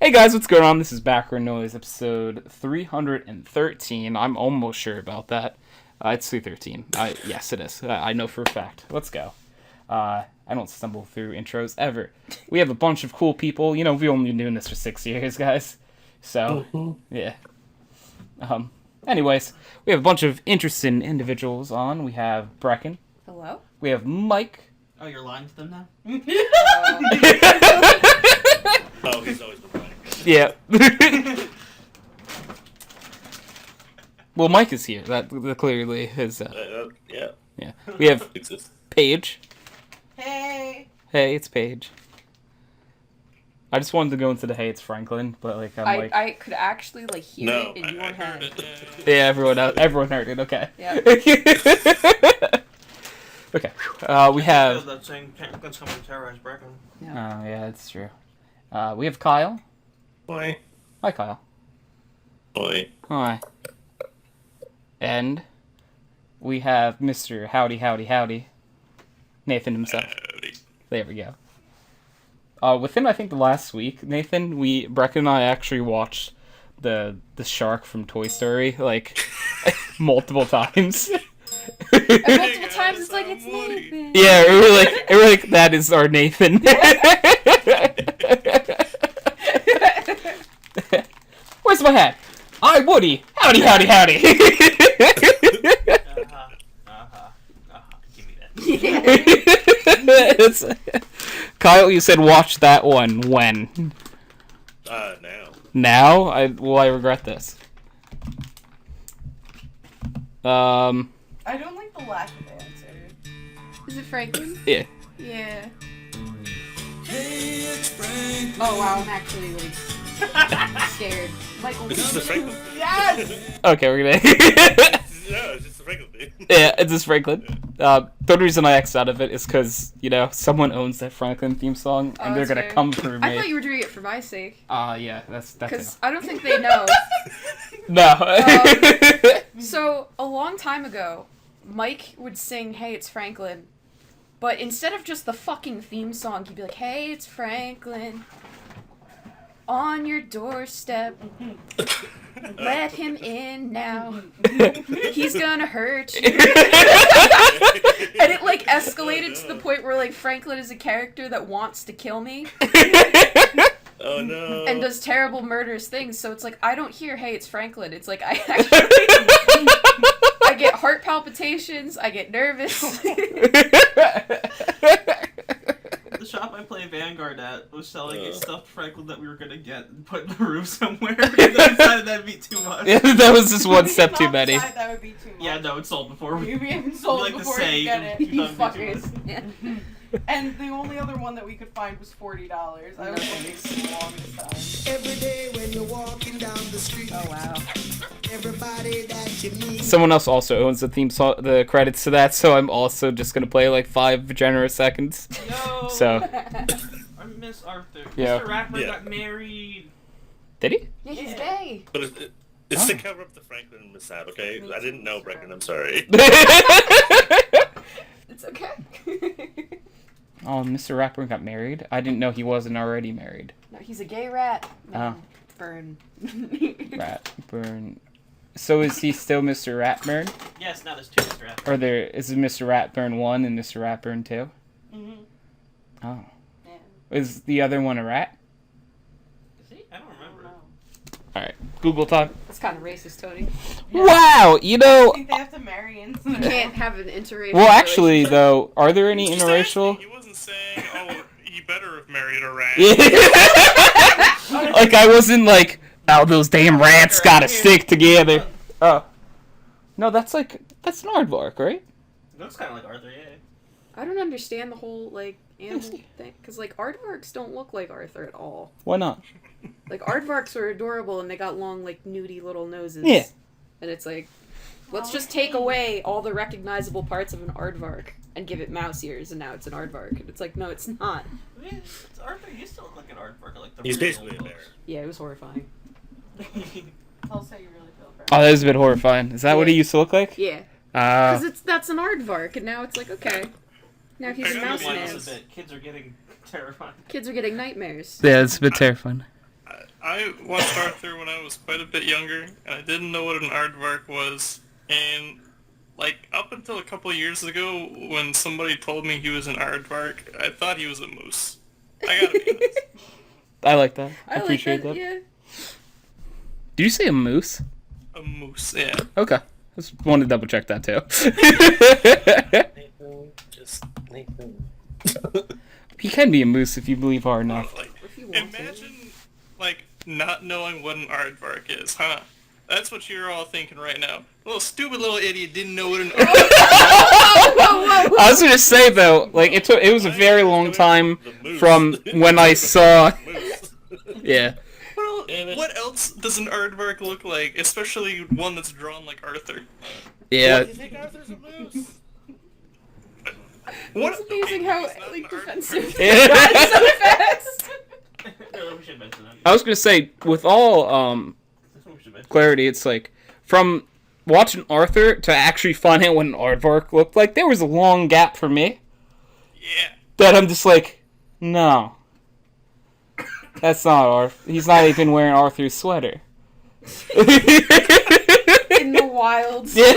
Hey guys, what's going on? This is Background Noise, episode 313. I'm almost sure about that. It's 313. Yes, it is. I know for a fact. Let's go. I don't stumble through intros ever. We have a bunch of cool people. You know, we've only been doing this for 6 years, guys. So, yeah. Anyways, we have a bunch of interesting individuals on. We have Brecken. Hello? We have Mike. Oh, you're lying to them now? Oh, he's always been lying. Yeah. Well, Mike is here. That clearly is. Yeah. Yeah. We have Exists. Paige. Hey! Hey, it's Paige. I just wanted to go into the hey, it's Franklin, but I could actually hear No, it in your I heard head. it. Yeah, everyone heard it. Okay. Yeah. Okay. We have. That saying Franklin's coming to terrorize Brecken. Oh yeah, that's true. We have Kyle. Boy. Hi, Kyle. Boy. Hi. And we have Mr. Howdy, Nathan himself. There we go. Within I think the last week, Nathan, Brecken and I actually watched the shark from Toy Story multiple times. And multiple times it's like, it's Nathan. Yeah, we were like, that is our Nathan. Where's my hat? I Woody. Howdy. Give me that. It's, Kyle, you said watch that one when? Now. Now? I regret this. I don't like the lack of answer. Is it Franklin? Yeah. Yeah. Oh wow, I'm actually scared. Michael, This is the Franklin. Yes! Okay, we're gonna. No, it's just the Franklin thing. Yeah, it's just Franklin. The only reason I X'd out of it is because, someone owns that Franklin theme song, and they're that's gonna fair. come for me. I thought you were doing it for my sake. Yeah, that's it. Because I don't think they know. No. So, a long time ago, Mike would sing, "Hey, it's Franklin." But instead of just the fucking theme song, he'd be like, "Hey, it's Franklin. On your doorstep. Let him in now. He's gonna hurt you." And it escalated to the point where Franklin is a character that wants to kill me. Oh no. And does terrible murderous things, so it's I don't hear, "Hey, it's Franklin." It's I actually I get heart palpitations, I get nervous. The shop I play Vanguard at was selling a stuffed Franklin that we were gonna get and put in the roof somewhere. And I decided that'd be too much. Yeah, that was just one step too many. That would be too much. Yeah, no, it sold before we. We haven't sold like to before say you get it. you You thought it'd be too fuckers. Yeah. And the only other one that we could find was $40. I was looking for the longest time. Every day when you're walking down the street, Oh wow. everybody that you meet. Someone else also owns the theme song, the credits to that, so I'm also just gonna play 5 generous seconds. Yo! So, I miss Arthur. Yeah. Mr. Rapper Yeah. got married. did he? Yeah, he's gay. But it's to cover up the Franklin mishap, okay? I didn't know, Brecken. I'm sorry. It's okay. Oh, Mr. Rapper got married? I didn't know he wasn't already married. No, he's a gay rat. Oh. Burn. Ratburn. So is he still Mr. Ratburn? Yes, now there's two Mr. Rapper. Or is it Mr. Ratburn 1 and Mr. Ratburn 2? Mm-hmm. Oh. Yeah. Is the other one a rat? Is he? I don't remember. Alright, Google time. That's kind of racist, Tony. Wow, I think they have to marry into You can't have an interracial. Well, actually, relationship. though, are there any interracial? He wasn't saying, oh, you better have married a rat. I wasn't oh, those damn rats gotta stick together. Oh. No, that's an aardvark, right? It looks kind of like Arthur, yeah. I don't understand the whole animal thing, because aardvarks don't look like Arthur at all. Why not? Aardvarks are adorable and they got long nudie little noses. Yeah. And it's let's just take away all the recognizable parts of an aardvark and give it mouse ears, and now it's an aardvark. And it's no, it's not. I mean, Arthur used to look like an aardvark, the He's real basically a looks. bear. Yeah, it was horrifying. I'll say you really feel for Oh, that was a bit horrifying. Is that what he used to look like? Yeah. Ah. Because that's an aardvark, and now it's okay. Now he's a I mouse don't know why man. this Kids are getting terrified. Kids are getting nightmares. Yeah, it's a bit terrifying. I watched Arthur when I was quite a bit younger, and I didn't know what an aardvark was. And, like, up until a couple years ago, when somebody told me he was an aardvark, I thought he was a moose. I gotta be honest. I like that. I I appreciate like that. Yeah. Did you say a moose? A moose, yeah. Okay. Just wanted to double check that too. Nathan, just Nathan. He can be a moose if you believe hard enough. Like, If you want to. imagine, like, not knowing what an aardvark is, huh? That's what you're all thinking right now. Little stupid little idiot didn't know what an aardvark I was gonna say though, like it was a very long time from when I saw. Moose. Yeah. What else does an aardvark look like? Especially one that's drawn like Arthur. Yeah. You think Arthur's a moose? It's amazing how, he's not like, an defensive. aardvark. Yeah. So fast. We should mention that. I was gonna say, with all That's what we should mention. clarity, it's like from watching Arthur to actually finding out what an aardvark looked like, there was a long gap for me Yeah. that I'm just like, no, that's not Arthur. He's not even wearing Arthur's sweater. In the wilds. Yeah.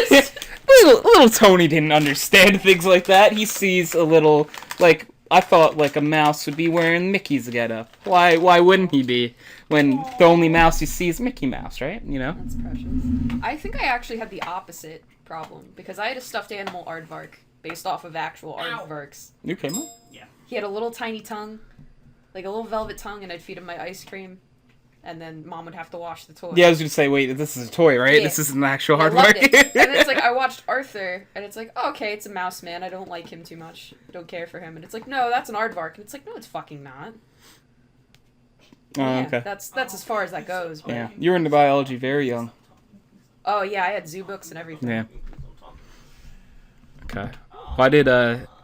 Little Tony didn't understand things like that. He sees a little, like, I thought like a mouse would be wearing Mickey's getup. Why wouldn't he be? When the only mouse you see is Mickey Mouse, right? You know? That's precious. I think I actually had the opposite problem because I had a stuffed animal aardvark based off of actual aardvarks. You came up? He had a little tiny tongue, like a little velvet tongue, and I'd feed him my ice cream, and then Mom would have to wash the toy. Yeah, I was gonna say, wait, this is a toy, right? Yeah. This isn't an actual I loved hardware. it. And then it's like I watched Arthur, and it's like, oh, okay, it's a mouse man. I don't like him too much. I don't care for him. And it's like, no, that's an aardvark. And it's like, no, it's fucking not. Oh, Yeah, okay. that's as far as that goes. But, Yeah, you were into biology very young. oh yeah, I had zoo books and everything. Yeah. Okay. Why did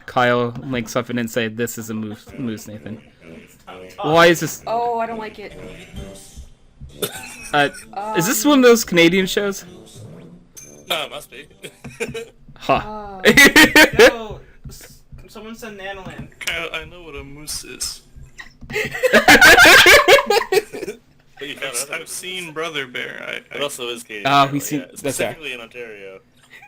Kyle link something and say this is a moose, Nathan? Why is this? Oh, I don't like it. Is this one of those Canadian shows? No, it must be. Huh. Yo, someone said Nanoland. Kyle, I know what a moose is. But you found out I've seen Brother Bear. It also is Canadian. Oh, apparently, we've seen- yeah. that's right. Specifically in Ontario.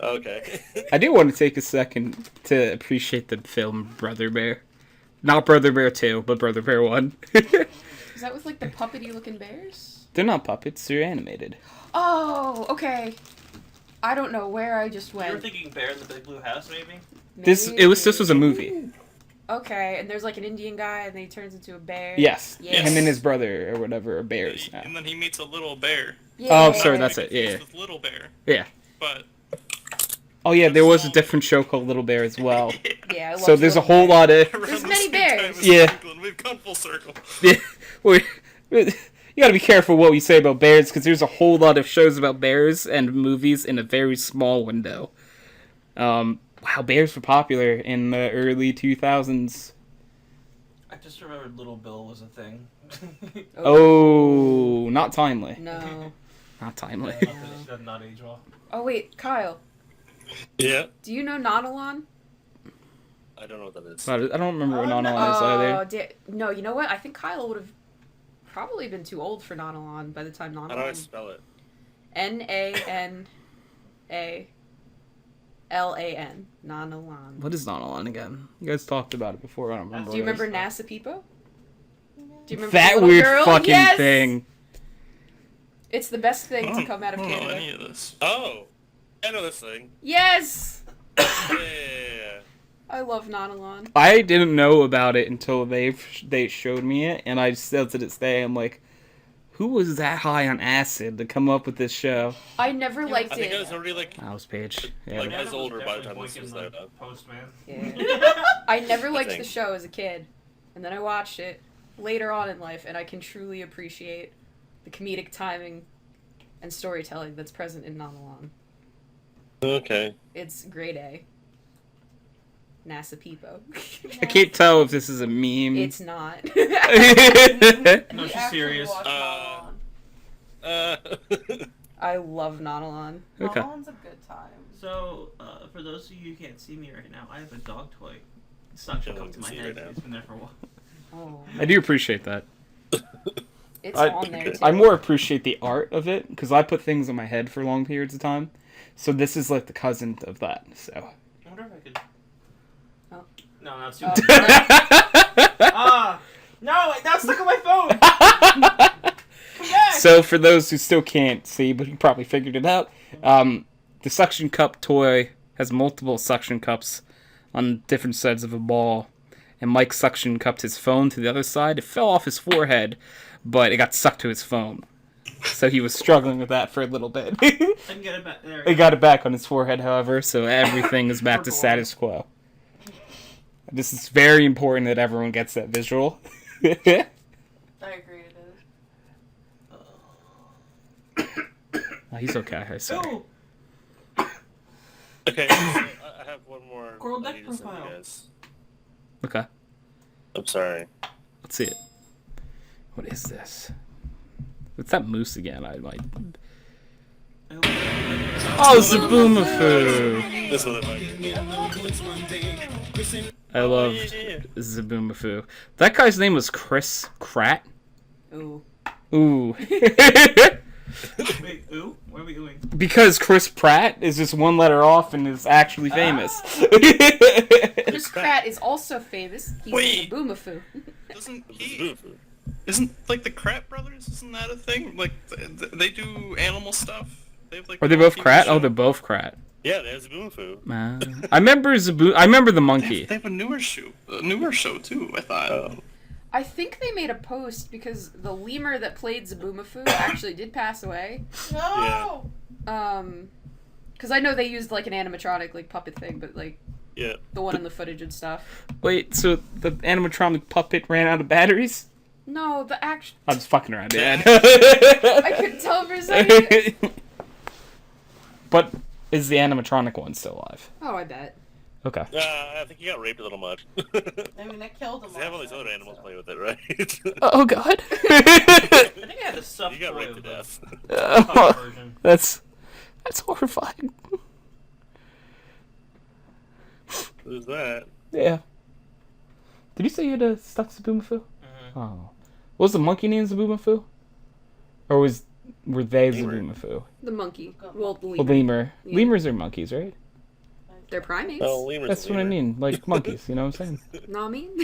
Okay. I do want to take a second to appreciate the film Brother Bear. Not Brother Bear 2, but Brother Bear 1. Is that with like the puppety looking bears? They're not puppets, they're animated. Oh, okay. I don't know where I just You were went. thinking Bear in the Big Blue House, maybe? This was a movie. Okay, and there's like an Indian guy, and then he turns into a bear. Yes. Yeah. Him and his brother or whatever are bears now. And then he meets a little bear. Yeah. Oh, sorry, that's it. Yeah. With Little Bear. Yeah. But Oh yeah, there was a different show called Little Bear as well. Yeah. I So loved there's a Little whole Bear. lot of around There's the many same time bears. as Yeah. Franklin, we've gone full circle. yeah. You gotta be careful what we say about bears because there's a whole lot of shows about bears and movies in a very small window. Wow, bears were popular in the early 2000s. I just remembered Little Bill was a thing. Oh, not timely. No. Not timely. She did not age well. Oh wait, Kyle. Yeah. Do you know Nautilon? I don't know what that is. I don't remember what Oh, Nana no. is either. No, you know what? I think Kyle would have probably been too old for Nautilon by the time How do I Nautilon. spell it? Nanalan. Nautilon. What is Nautilon again? You guys talked about it before. I don't remember. Do you what it remember is. NASA Peepo? Do you remember That the little weird girl? fucking Yes! thing? It's the best thing I to don't- come out of I don't know Canada. any of this. Oh! I know this thing. Yes! Yeah. I love Nautilon. I didn't know about it until they showed me it, and I still to this day I'm like, who was that high on acid to come up with this show? I never liked I think I it. was already like That was Paige. Yeah. Like, Nana I was older by the definitely time this boyking was the out, though. Postman. Yeah. I never liked the think. show as a kid, and then I watched it later on in life, and I can truly appreciate the comedic timing and storytelling that's present in Nautilon. Okay. It's grade A. NASA Peepo. I can't tell if this is a meme. It's not. No, We she's actually serious. watched Nautilon. I love Nautilon. Okay. Nautilon's a good time. So, for those of you who can't see me right now, I have a dog toy. Suction Can't up wait to to my see head. right now. It's been there for a while. Oh. I do appreciate that. It's on there too. I more appreciate the art of it because I put things on my head for long periods of time. So this is like the cousin of that. So. I wonder if I could. Oh. No, not too. Oh, No, that's stuck on my phone. Come back. So for those who still can't see, but you probably figured it out, the suction cup toy has multiple suction cups on different sides of a ball, and Mike suction cupped his phone to the other side. It fell off his forehead, but it got stuck to his phone. So he was struggling with that for a little bit. I can get it back there. He got it back on his forehead, however, so everything is back to status quo. This is very important that everyone gets that visual. I agree it is. Oh, he's okay, I sorry. Ooh, Okay, so I have one more. Coral I deck need to send you profile. guys. Okay, I'm sorry. let's see it. What is this? It's that moose again, I might... Oh, Zaboomafoo! This one, I love yeah. Zaboomafoo. That guy's name was Chris Pratt. Ooh. Ooh. wait, ooh? Why are we oohing? Because Chris Pratt is just one letter off and is actually famous. Chris Pratt is also famous. He's Wait. a boomafoo. Doesn't he? Isn't like the Krat brothers? Isn't that a thing? Like they do animal stuff. They have, like, Are they both TV Krat? show. Oh, they're both Krat. Yeah, there's Boomfoo. I remember I remember the They monkey. have, they have a newer show too. I thought. Oh. I think they made a post because the lemur that played Zaboomafoo actually did pass away. No! Because I know they used like an animatronic like puppet thing, but like Yeah. the one in the footage and stuff. Wait, so the animatronic puppet ran out of batteries? No, the action. I'm just fucking around, Dad. I couldn't tell for a second. But is the animatronic one still alive? Oh, I bet. Okay. I think he got raped a little much. I mean, I killed him. They have all these other animals play with it, right? Oh God. I think I had a sub You got toy raped to of the death. puppet version. That's horrifying. Who's that? Yeah. Did you say you had a stuck Zaboomafoo? Mhm. Oh. Was the monkey named Zaboomafoo? Or were they Lemur. Zaboomafoo? The monkey. Well, the Well, lemur. lemur. Yeah. Lemurs are monkeys, right? They're primates. Oh, lemur's That's a what I lemur. mean. Like monkeys, you know what I'm saying? Not me. Do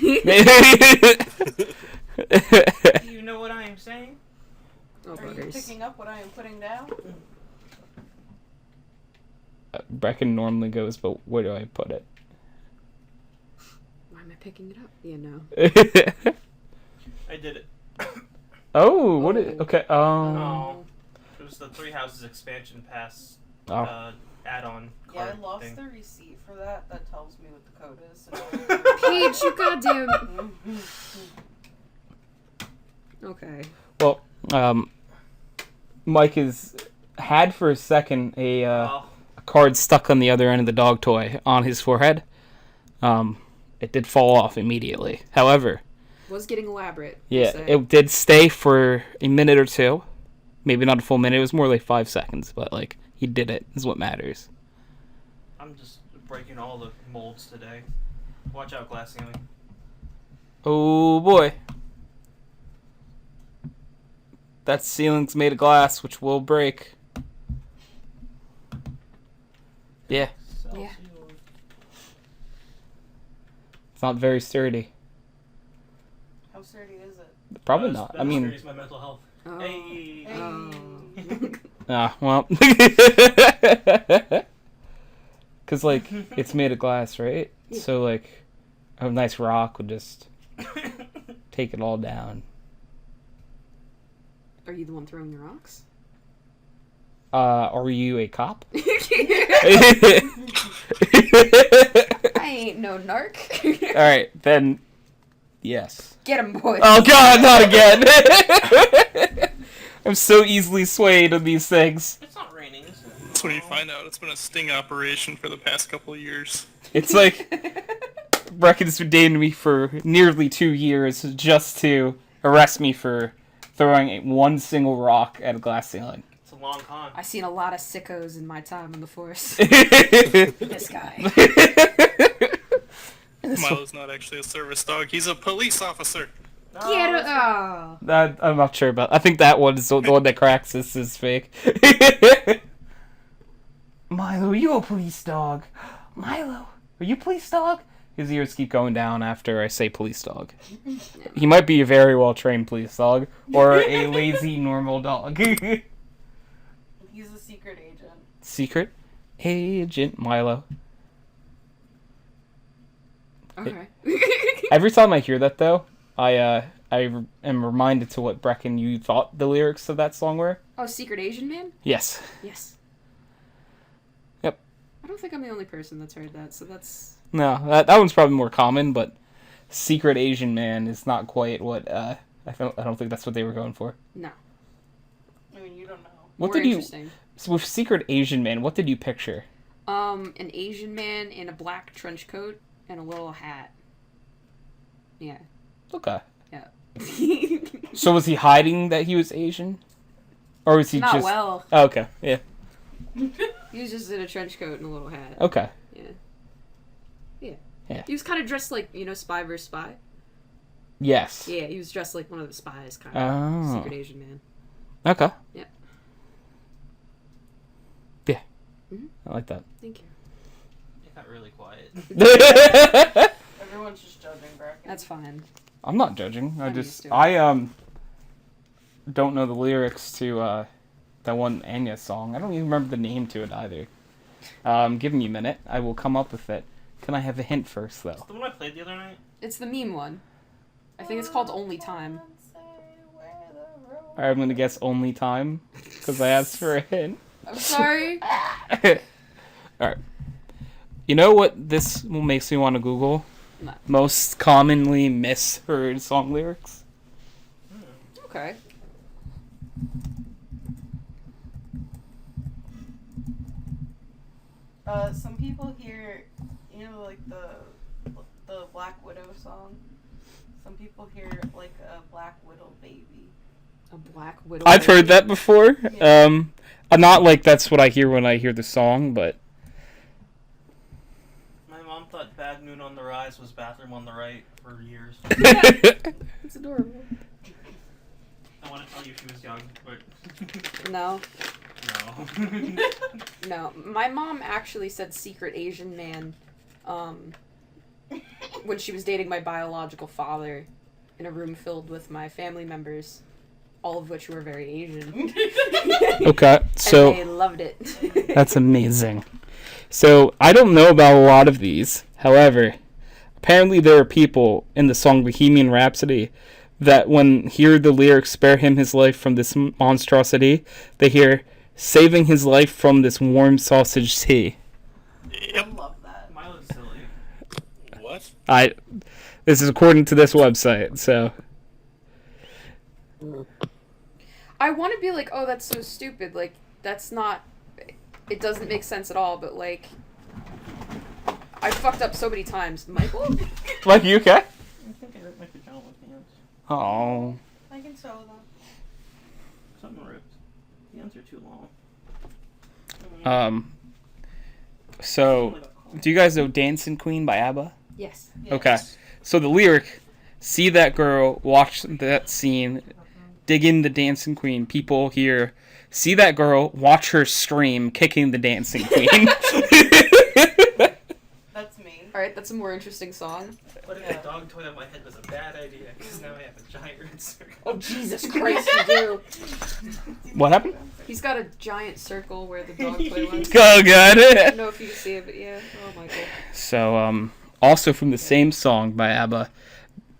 you know what I am saying? Oh, Are you buggers. picking up what I am putting down? Brecken normally goes, but where do I put it? Why am I picking it up? Yeah, no. I did it. Oh, what is... Oh. Okay, Oh. It was the Three Houses expansion pass Oh. add-on Yeah, I card lost thing. the receipt for that. That tells me what the code is. So Paige, you goddamn. Okay. Well, Mike has had for a second a Oh, card stuck on the other end of the dog toy on his forehead. It did fall off immediately. However, Was getting elaborate. yeah, I'll say. it did stay for a minute or two. Maybe not a full minute. It was more like 5 seconds, but like he did it is what matters. I'm just breaking all the molds today. Watch out, glass ceiling. Oh boy. That ceiling's made of glass, which will break. Yeah, Yeah. it's not very sturdy. how sturdy is it? Probably not. I mean, my mental health. Oh. Hey. Oh. well. Because, like, it's made of glass, right? Yeah. So, like, a nice rock would just take it all down. Are you the one throwing the rocks? Are you a cop? I ain't no narc. Alright, then, yes. Get him, boy. Oh god, not again! I'm so easily swayed on these things. It's not raining, is it? That's when you find out it's been a sting operation for the past couple of years. It's like, Brecken's been dating me for nearly 2 years just to arrest me for throwing one single rock at a glass ceiling. It's a long con. I've seen a lot of sickos in my time in the force. This guy. Milo's not actually a service dog. He's a police officer. Get it. Oh. That I'm not sure about. I think that one is the one that cracks. This is fake. Milo, are you a police dog? Milo, are you a police dog? His ears keep going down after I say police dog. He might be a very well trained police dog or a lazy normal dog. He's a secret agent. Secret agent Milo. Okay. Every time I hear that though, I am reminded to what Brecken you thought the lyrics of that song were. Oh, Secret Asian Man? Yes. Yes. Yep. I don't think I'm the only person that's heard that, so that's... No, that one's probably more common, but Secret Asian Man is not quite what I don't think that's what they were going for. No. I mean, you don't know. What More did you interesting. So with Secret Asian Man, what did you picture? An Asian man in a black trench coat and a little hat. Yeah. Okay. Yeah. So was he hiding that he was Asian? Or was he Not just well. Oh, okay. Yeah. He was just in a trench coat and a little hat. Okay. Yeah. Yeah. Yeah. He was kind of dressed like, Spy vs. Spy. Yes. Yeah, he was dressed like one of the spies, kind Oh. of. Secret Asian man. Okay. Yeah. Yeah. Mhm. I like that. Thank you. It got really quiet. Everyone's just judging Brecken. That's fine. I'm not judging. I'm used to it. I don't know the lyrics to that one Anya song. I don't even remember the name to it either. Give me a minute. I will come up with it. Can I have a hint first though? The one I played the other night? It's the meme one. I think it's called Only Time. Alright, I'm gonna guess Only Time because I asked for a hint. I'm sorry. Alright. You know what this makes me want to Google? No. Most commonly misheard song lyrics. Okay. Some people hear, like the Black Widow song. Some people hear like a Black Widow baby. A Black Widow. I've heard that before. Yeah. I'm not like that's what I hear when I hear the song, but My mom thought Bad Moon on the Rise was Bathroom on the Right for years. It's adorable. I want to tell you she was young, but No. no. No. My mom actually said Secret Asian Man when she was dating my biological father in a room filled with my family members, all of which were very Asian. okay. So and they loved it. that's amazing. So I don't know about a lot of these. However, apparently there are people in the song Bohemian Rhapsody that when hear the lyrics "spare him his life from this monstrosity," they hear "saving his life from this warm sausage tea." I love that. Milo's silly. What? This is according to this website. So I want to be like, oh, that's so stupid. Like, that's not... It doesn't make sense at all, but, like... I fucked up so many times. Michael? like you okay? I think I ripped my pajama pants. Oh. I can sew them. Something ripped. The ends are too long. So do you guys know "Dancing Queen" by ABBA? Yes. Okay. So the lyric, "See that girl, watch that scene, dig in the dancing queen." People hear, "See that girl, watch her scream, kicking the dancing queen." That's me. Alright, that's a more interesting song. What if the dog toy on my head was a bad idea? Because now I have a giant red circle. Oh, Jesus Christ, you do. What happened? He's got a giant circle where the dog toy was. Oh, I God. don't know if you can see it, but yeah. Oh, Michael. So, also from the same song by ABBA,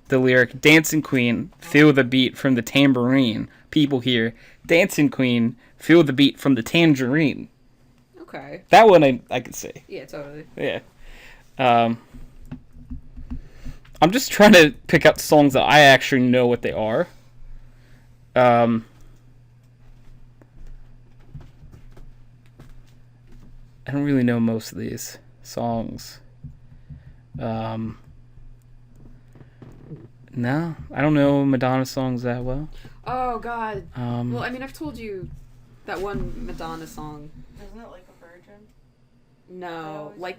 the lyric, "Dancing Queen, feel the beat from the tambourine." People hear, "Dancing Queen, feel the beat from the tangerine." Okay. That one I could say. Yeah, totally. Yeah. I'm just trying to pick out songs that I actually know what they are. I don't really know most of these songs. No, I don't know Madonna songs that well. Oh, God. Um, Well, I mean, I've told you that one Madonna song. Isn't it like a virgin? No, like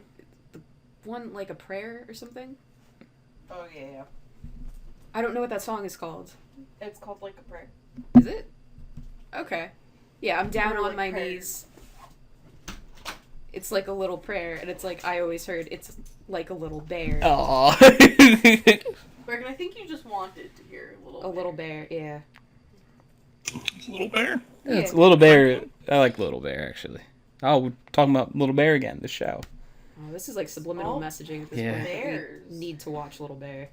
the one like a prayer or something. Oh yeah. I don't know what that song is called. It's called Like a Prayer. Is it? Okay. Yeah, I'm down Or on like my prayers. knees. It's like a little prayer, and it's like I always heard it's like a little bear. Aww. Brecken, I think you just wanted to hear A little bear, yeah. Little bear. It's Little Bear. I like Little Bear, actually. Oh, we're talking about Little Bear again, the show. Oh, this is like subliminal Oh, messaging at this yeah. point. Bears. We need to watch Little Bear.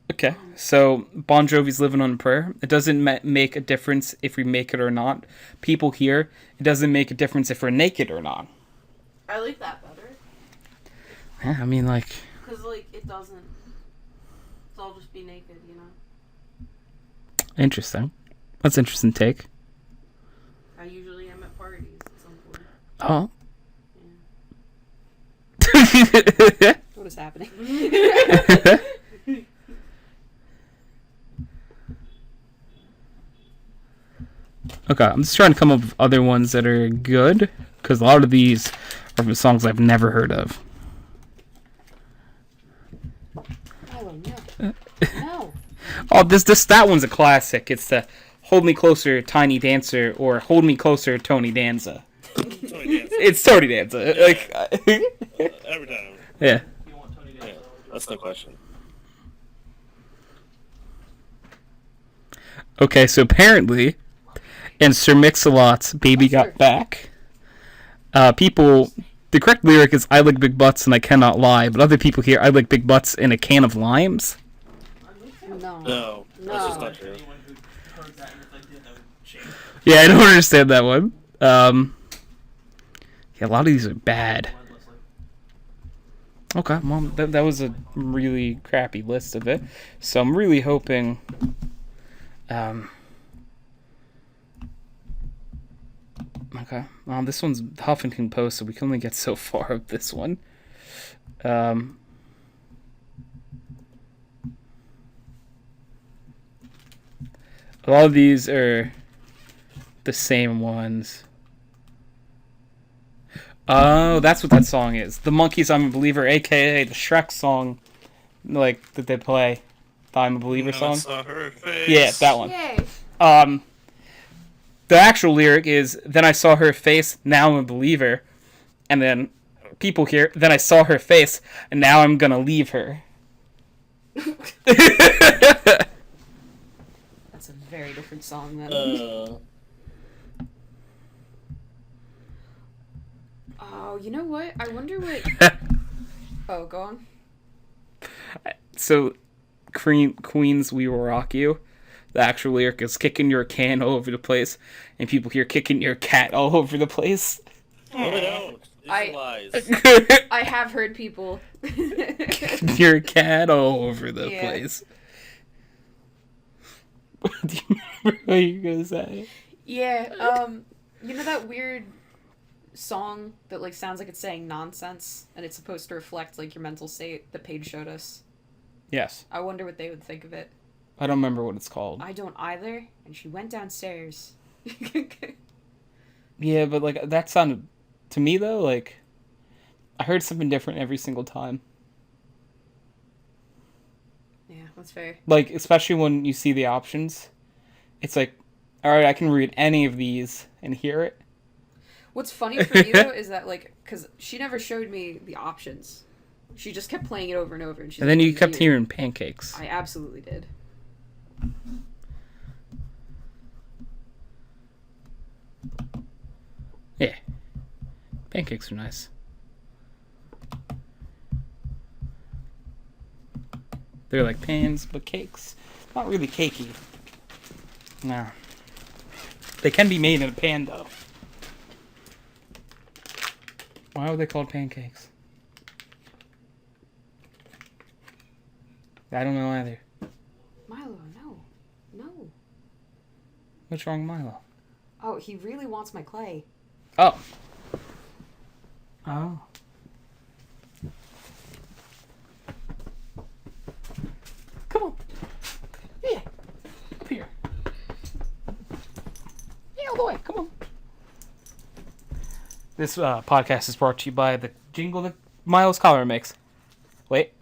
Okay, so Bon Jovi's Living on a Prayer. It doesn't make a difference if we make it or not. People here, it doesn't make a difference if we're naked or not. I like that better. Yeah, I mean, like... Because, like, it doesn't... It's all just be naked, you know? Interesting. That's an interesting take. I usually am at parties at some point. Oh. What is happening? Okay, I'm just trying to come up with other ones that are good, because a lot of these are from songs I've never heard of. Oh, no. No. Oh, that one's a classic. It's the Hold Me Closer, Tiny Dancer, or Hold Me Closer, Tony Danza. Tony Danza. It's Tony Danza. Like, Every time. yeah. You want Tony Yeah, Danza? that's no question. Okay, so apparently, in Sir Mix-a-Lot's Baby Got Back, people, the correct lyric is, I like big butts and I cannot lie, but other people hear, I like big butts in a can of limes. No. No, that's just not true. Anyone who heard that and was like, yeah, that would change. Yeah, I don't understand that one. Yeah, a lot of these are bad. Okay, well, that was a really crappy list of it. So I'm really hoping... okay, well, this one's Huffington Post, so we can only get so far of this one. A lot of these are the same ones. Oh, that's what that song is. The Monkeys, I'm a Believer, aka the Shrek song, like, that they play. The I'm a Believer Now I song. saw her face. Yeah, that one. Yay. The actual lyric is, then I saw her face, now I'm a believer. And then people hear, then I saw her face, and now I'm gonna leave her. That's a very different song then. Oh, you know what? I wonder what... Oh, go on. So, Queen's We Will Rock You. The actual lyric is kicking your can all over the place, and people hear kicking your cat all over the place. No, they don't. These I- are lies. I have heard people. Your cat all over the Yeah. place. Do you remember what you were gonna say? Yeah, you know that weird song that, like, sounds like it's saying nonsense, and it's supposed to reflect, like, your mental state that Paige showed us? Yes. I wonder what they would think of it. I don't remember what it's called. I don't either, and she went downstairs. Yeah, but, like, that sounded... To me, though, like... I heard something different every single time. Yeah, that's fair. Like, especially when you see the options. It's like, alright, I can read any of these and hear it. What's funny for you is that, like, because she never showed me the options. She just kept playing it over and over. And, she's And then like, you kept "Weird." hearing pancakes. I absolutely did. Yeah. Pancakes are nice. They're like pans, but cakes. Not really cakey. No. They can be made in a pan, though. Why are they called pancakes? I don't know either. Milo, no. No. What's wrong with Milo? Oh, he really wants my clay. Oh. Oh. Come on. Yeah. Up here. Yeah, all the way. Come on. This podcast is brought to you by the jingle that Miles Collar makes. Wait.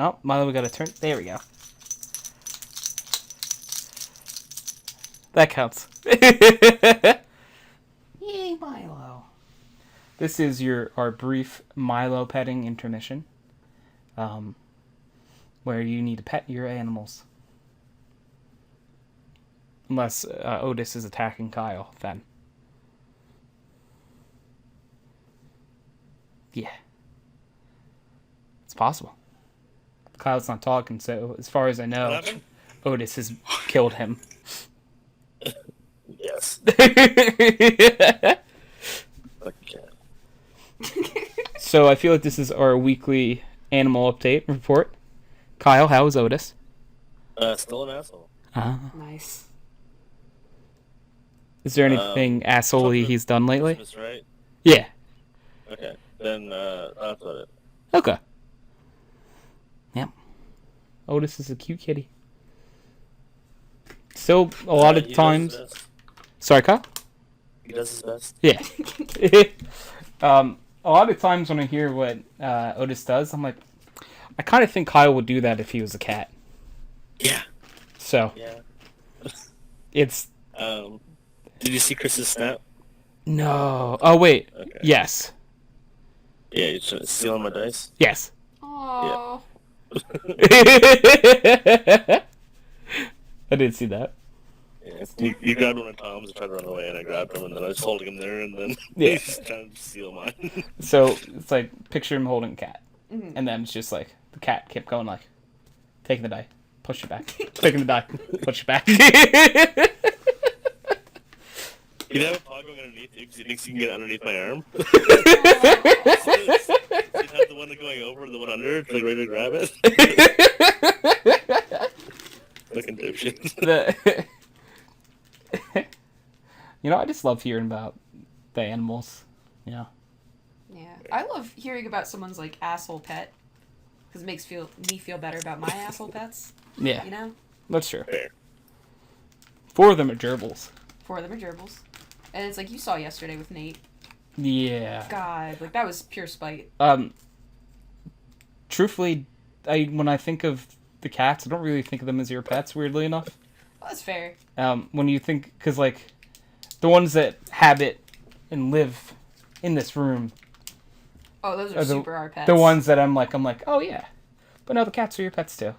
Oh, Milo, we gotta turn. There we go. That counts. Yay, Milo. This is our brief Milo petting intermission. Where you need to pet your animals. Unless Otis is attacking Kyle, then. Yeah. It's possible. Kyle's not talking, so as far as I know, What happened? Otis has killed him. Yes. Okay. So I feel like this is our weekly animal update report. Kyle, how is Otis? Still an asshole. Nice. Is there anything assholey he's done lately? Christmas, right? Yeah. Okay. Then that's about it. Okay. Yep. Otis is a cute kitty. Still, a lot of He does times. his best. Sorry, Kyle? He does his best. Yeah. A lot of times when I hear what Otis does, I'm like, I kind of think Kyle would do that if he was a cat. Yeah. So, Yeah. it's... Did you see Chris's snap? No. Oh, wait. Okay. Yes. Yeah, he's trying to steal my dice. Yes. Aww. I did see that. Yeah. You grabbed one of Tom's and tried to run away, and I grabbed him, and then I was holding him there, and then Yeah. he's trying to steal mine. So, it's like, picture him holding a cat. Mhm. And then it's just like, the cat kept going like, taking the die, push it back. Taking the die, push it back. He'd have a paw going underneath you because he thinks he can get underneath my arm. So he'd have the one going over and the one under, like ready to grab it. Fucking dipshit. You know, I just love hearing about the animals. You know? Yeah. I love hearing about someone's like asshole pet because it makes me feel better about my asshole pets. Yeah, You know, that's true. Fair. 4 of them are gerbils. 4 of them are gerbils, and it's like you saw yesterday with Nate. Yeah. God, like that was pure spite. Truthfully, when I think of the cats, I don't really think of them as your pets, weirdly enough. Well, that's fair. When you think, because like, the ones that habit and live in this room Oh, those are are super our pets. the ones that I'm like, oh yeah. But no, the cats are your pets too.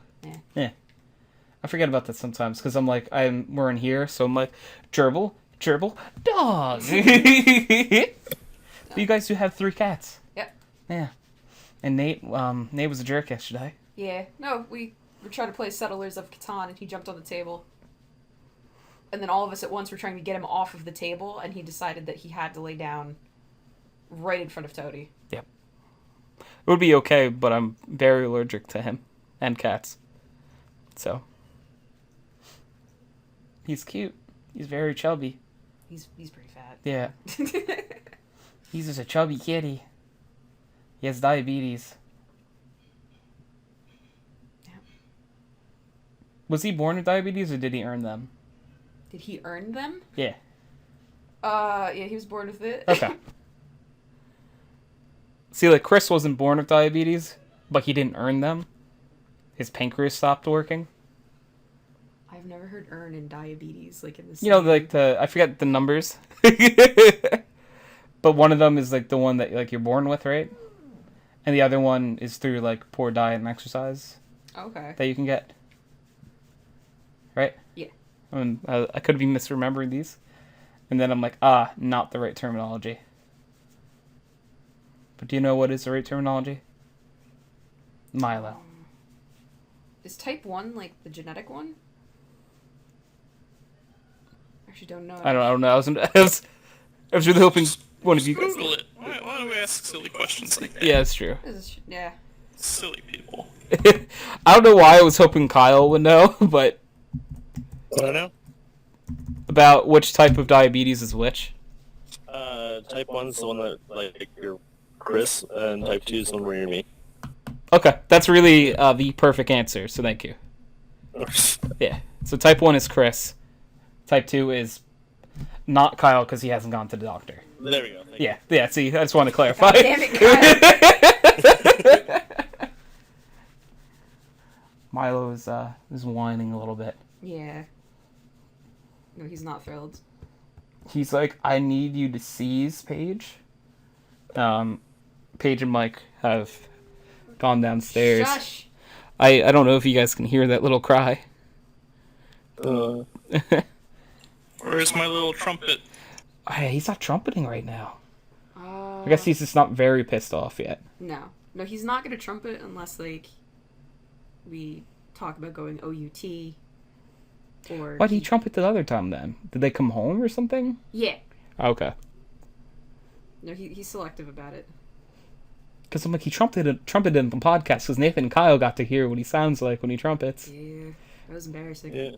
Yeah. I forget about that sometimes, because I'm like, we're in here, so I'm like, gerbil, dog. But you guys do have 3 cats. Yep. Yeah. And Nate was a jerk yesterday. Yeah. No, we were trying to play Settlers of Catan, and he jumped on the table. And then all of us at once were trying to get him off of the table, and he decided that he had to lay down right in front of Toady. Yep. It would be okay, but I'm very allergic to him and cats. So. He's cute. He's very chubby. He's pretty fat. Yeah. He's just a chubby kitty. He has diabetes. Yeah. Was he born with diabetes or did he earn them? Did he earn them? Yeah. Yeah, he was born with it. Okay. See, like, Chris wasn't born with diabetes, but he didn't earn them. His pancreas stopped working. I've never heard earn in diabetes, like in this. You know, like, I forget the numbers. But one of them is, like, the one that, like, you're born with, right? And the other one is through, like, poor diet and exercise Okay. that you can get. Right? Yeah. I could be misremembering these. And then I'm like, not the right terminology. But do you know what is the right terminology? Milo. Is type 1 like the genetic one? Actually, don't know. I don't know. I was really hoping one of you guys. Google it. Why do we ask silly questions like that? Yeah, it's true. Yeah. Silly people. I don't know why I was hoping Kyle would know, but I don't know. about which type of diabetes is which. Type 1's the one that, like, you're Chris, and type 2 is the one where you're me. Okay, that's really the perfect answer, so thank you. Yeah, so type 1 is Chris. Type 2 is not Kyle because he hasn't gone to the doctor. There we go. Thank you. Yeah, see, I just want to clarify. God damn it, Kyle. Milo is whining a little bit. Yeah. No, he's not thrilled. He's like, I need you to seize Paige. Paige and Mike have gone downstairs. Shush! I don't know if you guys can hear that little cry. Where's my little trumpet? He's not trumpeting right now. I I guess he's just not very pissed off yet. No. No, he's not gonna trumpet unless, like, we talk about going OUT. Or... Why did he trumpet the other time then? Did they come home or something? Yeah. Okay. No, he's selective about it. Because I'm like, he trumpeted in the podcast because Nathan and Kyle got to hear what he sounds like when he trumpets. Yeah. That was embarrassing. Yeah.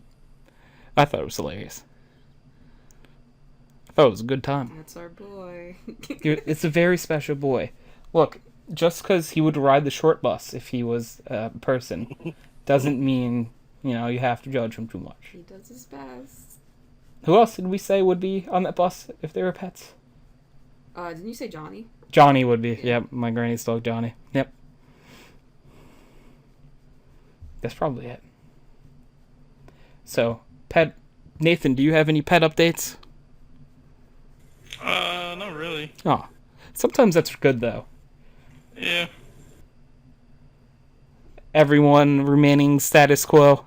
I thought it was hilarious. I thought it was a good time. That's our boy. It's a very special boy. Look, just because he would ride the short bus if he was a person doesn't mean, you know, you have to judge him too much. He does his best. Who else did we say would be on that bus if they were pets? Didn't you say Johnny? Johnny would be. Yep, my granny's dog, Johnny. Yep. That's probably it. So, pet... Nathan, do you have any pet updates? Not really. Oh. Sometimes that's good, though. Yeah. Everyone remaining status quo.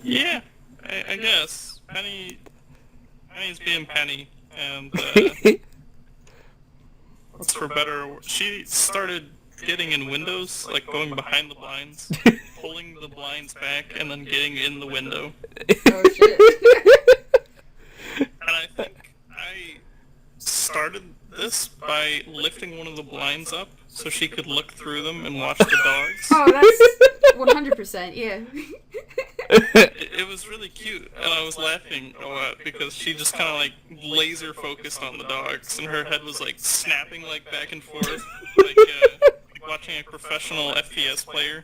Yeah, I guess. Penny's being Penny, and that's for better or worse. She started getting in windows, like going behind the blinds, pulling the blinds back, and then getting in the window. Oh, shit. And I think I started this by lifting one of the blinds up so she could look through them and watch the dogs. Oh, that's 100%, yeah. It was really cute, and I was laughing a lot because she just kind of like laser focused on the dogs, and her head was like snapping like back and forth, like watching a professional FPS player.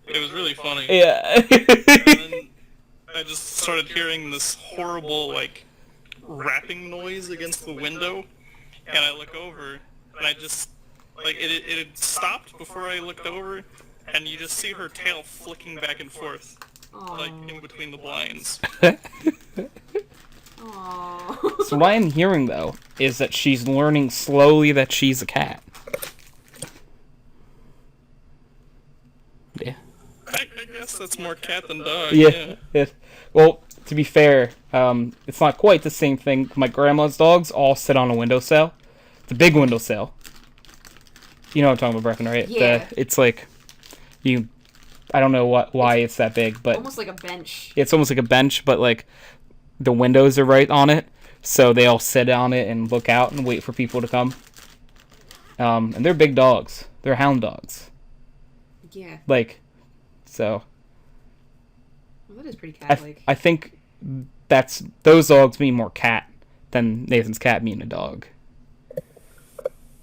It was really funny. Yeah. And then I just started hearing this horrible like rapping noise against the window, and I look over, and I just like it had stopped before I looked over, and you just see her tail flicking back and forth. Like in between the blinds. Aww. So what I'm hearing, though, is that she's learning slowly that she's a cat. Yeah. I guess that's more cat than dog. Yeah. Well, to be fair, it's not quite the same thing. My grandma's dogs all sit on a windowsill. It's a big windowsill. You know what I'm talking about, Brecken, right? Yeah. It's like, I don't know why it's that big, but Almost like a bench. it's almost like a bench, but like the windows are right on it, so they all sit on it and look out and wait for people to come. And they're big dogs. They're hound dogs. Yeah. Like, so Well, that is pretty cat-like. I think those dogs mean more cat than Nathan's cat mean a dog.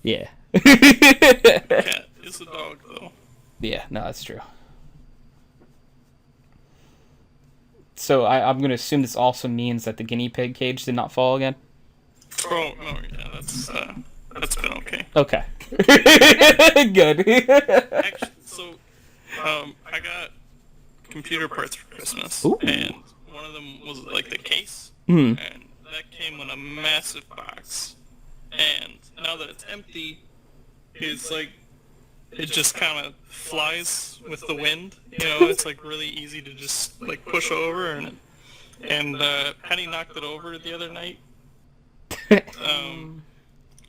Yeah. Cat is a dog, though. Yeah, no, that's true. So I'm going to assume this also means that the guinea pig cage did not fall again? Oh, no, yeah, that's been okay. Okay. Good. Actually, so, I got computer parts for Christmas, Ooh. and one of them was, like, the case, Hmm. and that came in a massive box, and now that it's empty, it's, like, it just kind of flies with the wind, you know, it's, like, really easy to just, like, push over, and Penny knocked it over the other night.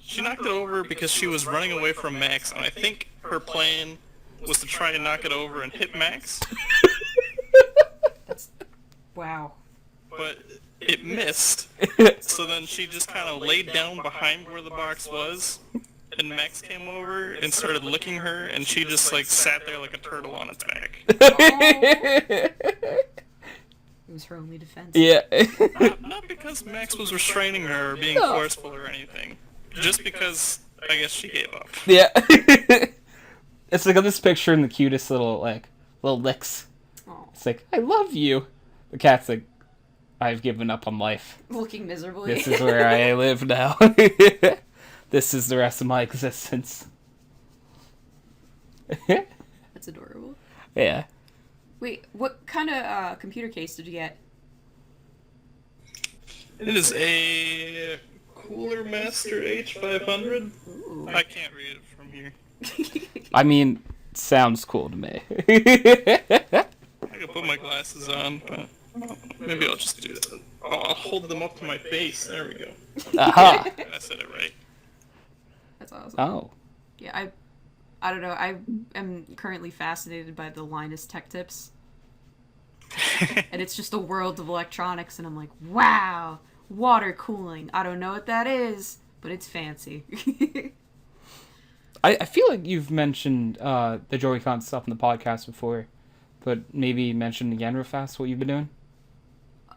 She knocked it over because she was running away from Max, and I think her plan was to try and knock it over and hit Max, Wow. but it missed. So then she just kind of laid down behind where the box was, and Max came over and started licking her, and she just like sat there like a turtle on its back. It was her only defense. Yeah. Not because Max was restraining her or being forceful or anything, just because I guess she gave up. Yeah. It's like this picture in the cutest little licks. Aw. It's like, I love you. The cat's like, I've given up on life. Looking miserably. This is where I live now. This is the rest of my existence. That's adorable. Yeah. Wait, what kind of computer case did you get? It is a Cooler Master H500. Ooh. I can't read it from here. I mean, sounds cool to me. I could put my glasses on, but maybe I'll just do that. Oh, I'll hold them up to my face. There we go. Aha. I said it right. That's awesome. Oh. Yeah, I don't know. I am currently fascinated by the Linus Tech Tips. And it's just a world of electronics, and I'm like, wow, water cooling. I don't know what that is, but it's fancy. I feel like you've mentioned the Joy-Con stuff in the podcast before, but maybe mention again real fast what you've been doing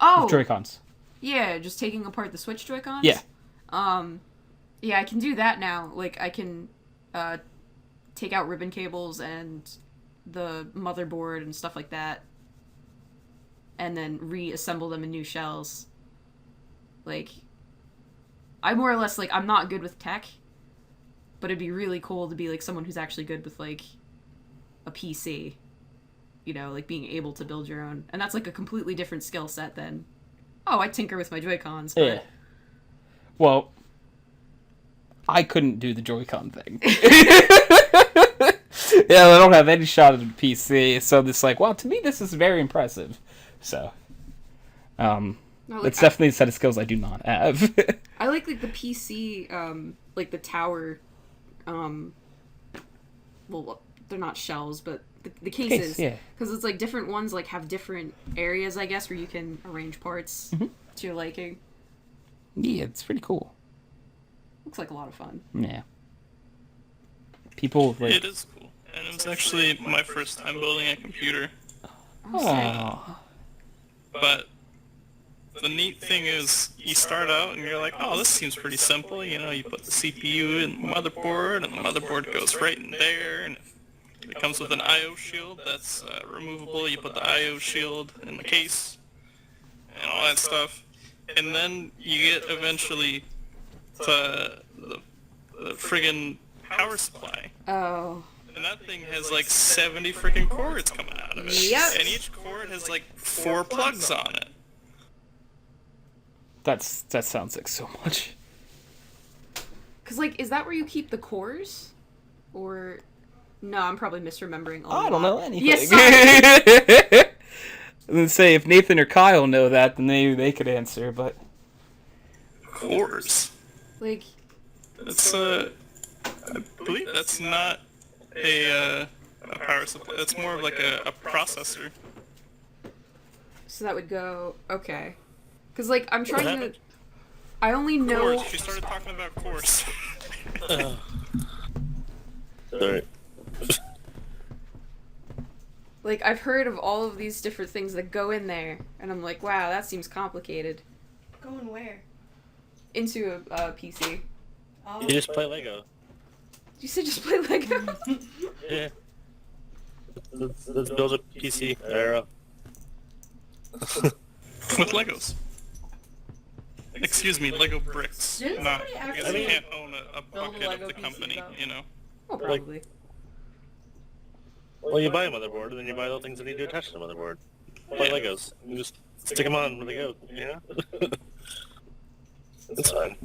Oh, with Joy-Cons. yeah, just taking apart the Switch Joy-Cons? Yeah. Yeah, I can do that now. Like, I can take out ribbon cables and the motherboard and stuff like that, and then reassemble them in new shells. Like, I more or less, like, I'm not good with tech, but it'd be really cool to be, like, someone who's actually good with, like, a PC. You know, like, being able to build your own. And that's, like, a completely different skill set than, oh, I tinker with my Joy-Cons, but... Yeah. Well, I couldn't do the Joy-Con thing. Yeah, I don't have any shot at a PC, so it's like, well, to me, this is very impressive. So, No, like, it's definitely a set of skills I do not have. I like the PC, like the tower, well, they're not shells, but the cases. Case, yeah. Because it's like different ones like have different areas, I guess, where you can arrange parts to your liking. Yeah, it's pretty cool. Looks like a lot of fun. Yeah. People, like... It is cool. And it was actually my first time building a computer. Oh. But the neat thing is, you start out and you're like, oh, this seems pretty simple. You know, you put the CPU in the motherboard, and the motherboard goes right in there, and it comes with an I/O shield that's removable. You put the I/O shield in the case, and all that stuff. And then you get eventually to the friggin' power supply. Oh. And that thing has like 70 freaking cords coming out of it. Yep. And each cord has like 4 plugs on it. That sounds like so much. Because, like, is that where you keep the cores? Or... No, I'm probably misremembering. I don't know anything. Yes, sorry. Let's say if Nathan or Kyle know that, then they could answer, but... Cores. Like... It's I believe that's not a power supply. That's more of like a processor. So that would go... Okay. Because, like, I'm trying to... happened? I only know... Cores. She started talking about cores. Alright. Like, I've heard of all of these different things that go in there, and I'm like, wow, that seems complicated. Going where? Into a PC. Oh. You just play Lego. You said just play Lego? Yeah. Let's build a PC era. With Legos. Excuse me, Lego bricks. Didn't Not, somebody because actually you can't own a build a bucket Lego of the PC company, though? you know. Oh, probably. Well, you buy a motherboard, and then you buy the things that need to attach to the motherboard. Play Legos. You just stick them on when they go, you know? It's fine.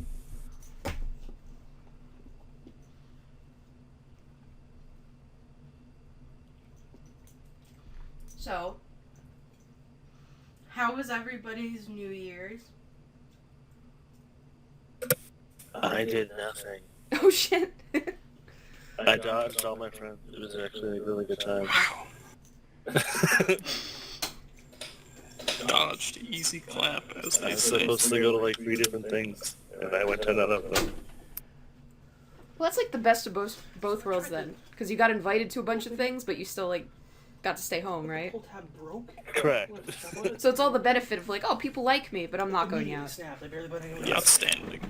So, how was everybody's New Year's? I did nothing. Oh, shit. I dodged all my friends. It was actually a really good time. Dodged, easy clap, as I they was say. supposed to go to like 3 different things, and I went to none of them. Well, that's like the best of both worlds then. Because you got invited to a bunch of things, but you still, like, got to stay home, right? Pull tab broke. Correct. So it's all the benefit of, like, oh, people like me, but I'm not going Immediately out. snapped. I barely put anyone else. Outstanding.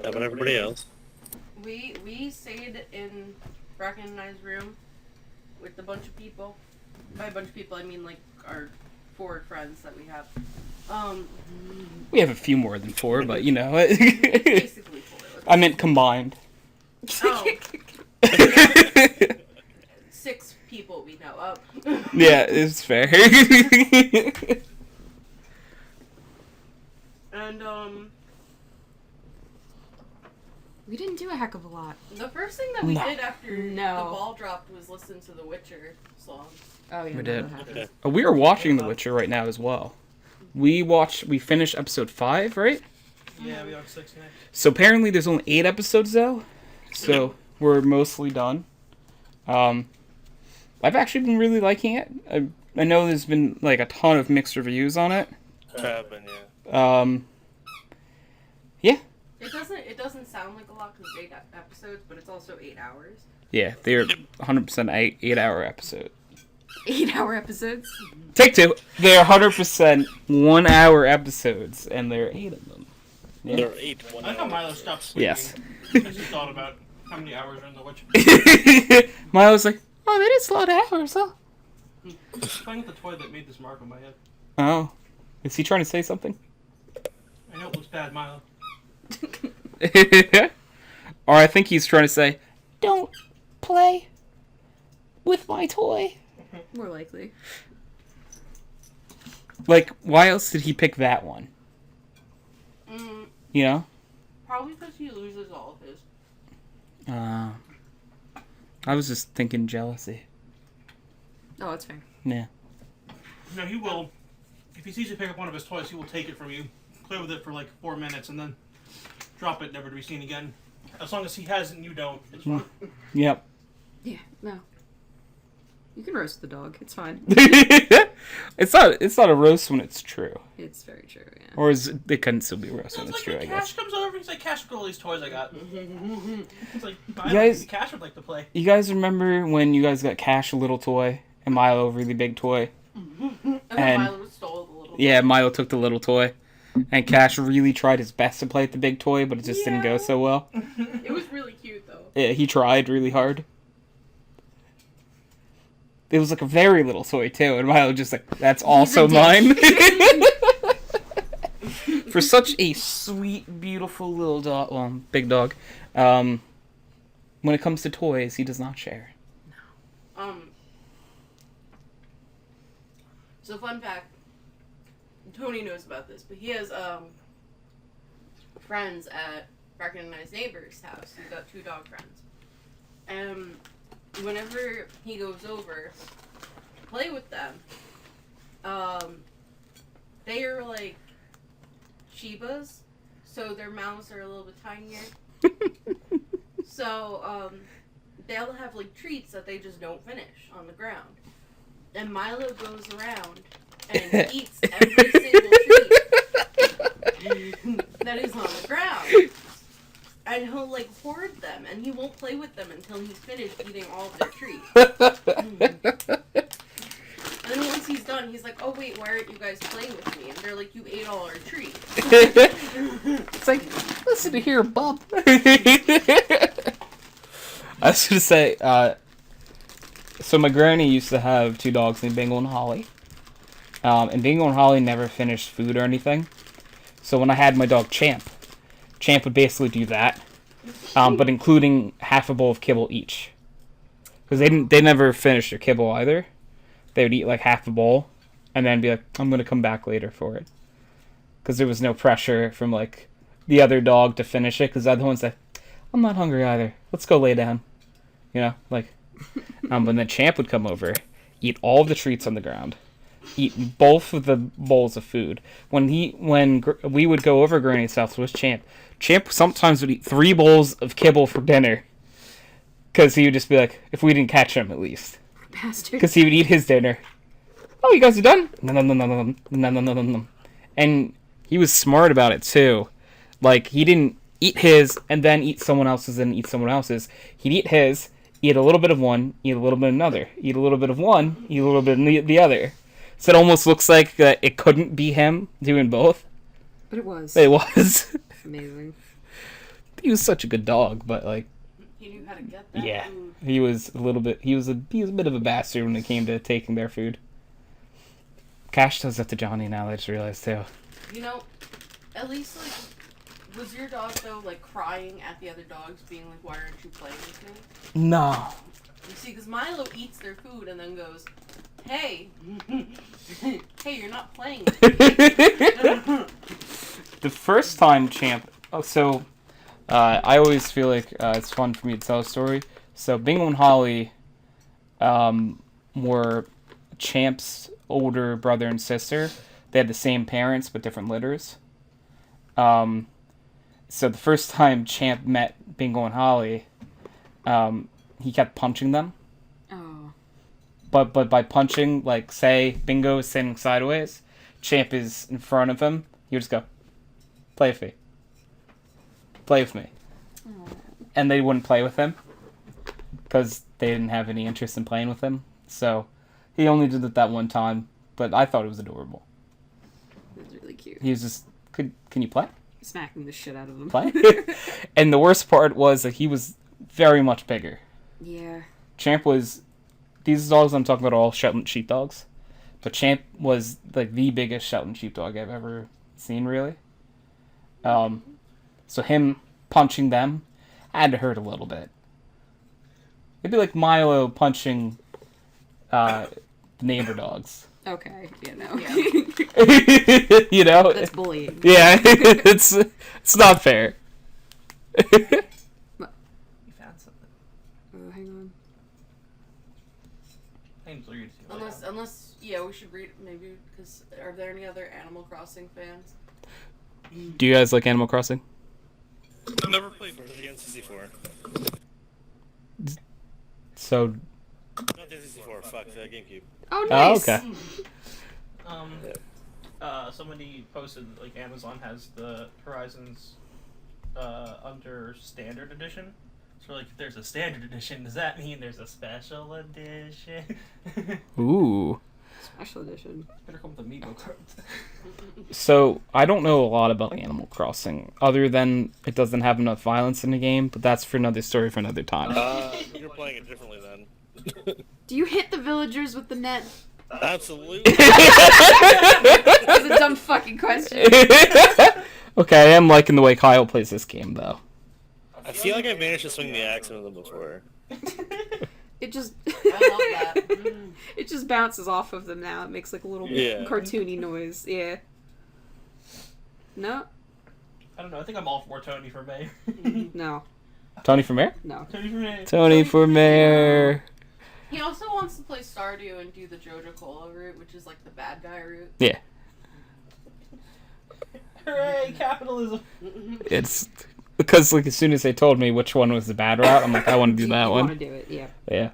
How about everybody else? We stayed in Brecken and I's room with a bunch of people. By a bunch of people, I mean like our 4 friends that we have. We have a few more than 4, but you know. Basically 4. I meant combined. Oh. 6 people we know of. Yeah, it's fair. And We didn't do a heck of a lot. the first thing that we No. did after No. the ball dropped was listen to the Witcher song. Oh yeah, We no, did. that happened. Okay. We are watching The Witcher right now as well. We finished episode 5, right? Yeah, we are 6 next. So apparently there's only 8 episodes though. So we're mostly done. I've actually been really liking it. I know there's been like a ton of mixed reviews on it. Happened, yeah. Yeah. It doesn't sound like a lot because it's 8 episodes, but it's also 8 hours. Yeah, they're 100% 8-hour episodes. 8-hour episodes. Take 2. They're 100% 1-hour episodes, and there are 8 of them. Yeah. There are 8 I like how 1 Milo hour. stopped sleeping. Yes. Because he thought about how many hours are in the Witcher. Milo's like, oh, that is a lot of hours, huh? He's playing with the toy that made this mark on my head. Oh. Is he trying to say something? I know it looks bad, Milo. Or I think he's trying to say, don't play with my toy. More likely. Like, why else did he pick that one? You know? Probably because he loses all of his. I was just thinking jealousy. Oh, that's fair. Yeah. No, he will. If he sees you pick up one of his toys, he will take it from you, play with it for like 4 minutes, and then drop it, never to be seen again. As long as he has it and you don't, it's fine. Yep. Yeah, no. You can roast the dog. It's fine. It's not a roast when it's true. It's very true, yeah. Or it couldn't still be a roast when It's it's like true, I when guess. Cash comes over, he's like, Cash, look at all these toys I got. It's like, I guys- think Cash would like to play. You guys remember when you guys got Cash a little toy and Milo a really big toy? And then And- Milo stole the little. Yeah, Milo took the little toy. And Cash really tried his best to play with the big toy, but it just didn't go so well. It was really cute though. Yeah, he tried really hard. It was like a very little toy too, and Milo just like, that's also mine. For such a sweet, beautiful little dog, well, big dog, when it comes to toys, he does not share. So fun fact. Tony knows about this, but he has friends at Brecken and I's neighbor's house. He's got 2 dog friends. And whenever he goes over to play with them, they are like Shibas, so their mouths are a little bit tinier. So they'll have like treats that they just don't finish on the ground. And Milo goes around and eats every single treat that is on the ground. And he'll like hoard them, and he won't play with them until he's finished eating all of their treats. And then once he's done, he's like, oh wait, why aren't you guys playing with me? And they're like, you ate all our treats. It's like, listen to here, bub. I was gonna say, so my granny used to have 2 dogs named Bingo and Holly. And Bingo and Holly never finished food or anything. So when I had my dog Champ would basically do that, but including half a bowl of kibble each. Because they never finished their kibble either. They would eat like half a bowl, and then be like, I'm gonna come back later for it. Because there was no pressure from like the other dog to finish it, because the other one's like, I'm not hungry either. Let's go lay down. You know, like, when the Champ would come over, eat all of the treats on the ground, eat both of the bowls of food. When we would go over Granny's house with Champ sometimes would eat 3 bowls of kibble for dinner. Because he would just be like, if we didn't catch him at least. Bastard. Because he would eat his dinner. Oh, you guys are done? No. And he was smart about it too. Like, he didn't eat his and then eat someone else's and eat someone else's. He'd eat his, eat a little bit of one, eat a little bit of another. Eat a little bit of one, eat a little bit of the other. So it almost looks like it couldn't be him doing both. But it was. It was. Amazing. He was such a good dog, but like, He knew how to get that yeah, food. he was a bit of a bastard when it came to taking their food. Cash does that to Johnny now, I just realized, too. You know, at least, like, was your dog, though, like, crying at the other dogs, being like, why aren't you playing with me? No. You see, because Milo eats their food and then goes, hey, hey, you're not playing with me. The first time Champ... Oh, so... I always feel like it's fun for me to tell a story. So, Bingo and Holly were Champ's older brother and sister. They had the same parents, but different litters. So, the first time Champ met Bingo and Holly, he kept punching them. Oh. But by punching, like, say, Bingo is sitting sideways, Champ is in front of him, he would just go, play with me. Play with me. And they wouldn't play with him because they didn't have any interest in playing with him. So he only did it that one time, but I thought it was adorable. It was really cute. He was just, can you play? Smacking the shit out of them. Play? And the worst part was that he was very much bigger. Yeah. Champ was, these dogs I'm talking about are all Shetland sheepdogs, but Champ was like the biggest Shetland sheepdog I've ever seen, really. So him punching them had to hurt a little bit. It'd be like Milo punching the neighbor dogs. Okay, yeah, no. You know? That's bullying. Yeah, it's not fair. You found something. Oh, hang on. Unless, yeah, we should read, maybe, because are there any other Animal Crossing fans? Do you guys like Animal Crossing? I've never played. Against 64. So, Not the 64. Fuck the GameCube. Oh, nice. okay. Somebody posted, like, Amazon has the Horizons under Standard Edition. So, like, if there's a Standard Edition, does that mean there's a Special Edition? Ooh. Special edition. Better come with Amiibo cards. So, I don't know a lot about Animal Crossing, other than it doesn't have enough violence in the game, but that's for another story for another time. You're playing it differently then. Do you hit the villagers with the net? Absolutely. That's a dumb fucking question. Okay, I am liking the way Kyle plays this game, though. I feel like I've managed to swing the axe into them before. It just I love that. it just bounces off of them now. It makes like a little Yeah. cartoony noise. Yeah. No? I don't know, I think I'm all for Tony for mayor. No. Tony for mayor? No. Tony for mayor. Tony for mayor. He also wants to play Stardew and do the Jojo Cola route, which is like the bad guy route. Yeah. Hooray, capitalism! It's because, like, as soon as they told me which one was the bad route, I'm like, I want to do that You want to one. do it, yeah. Yeah.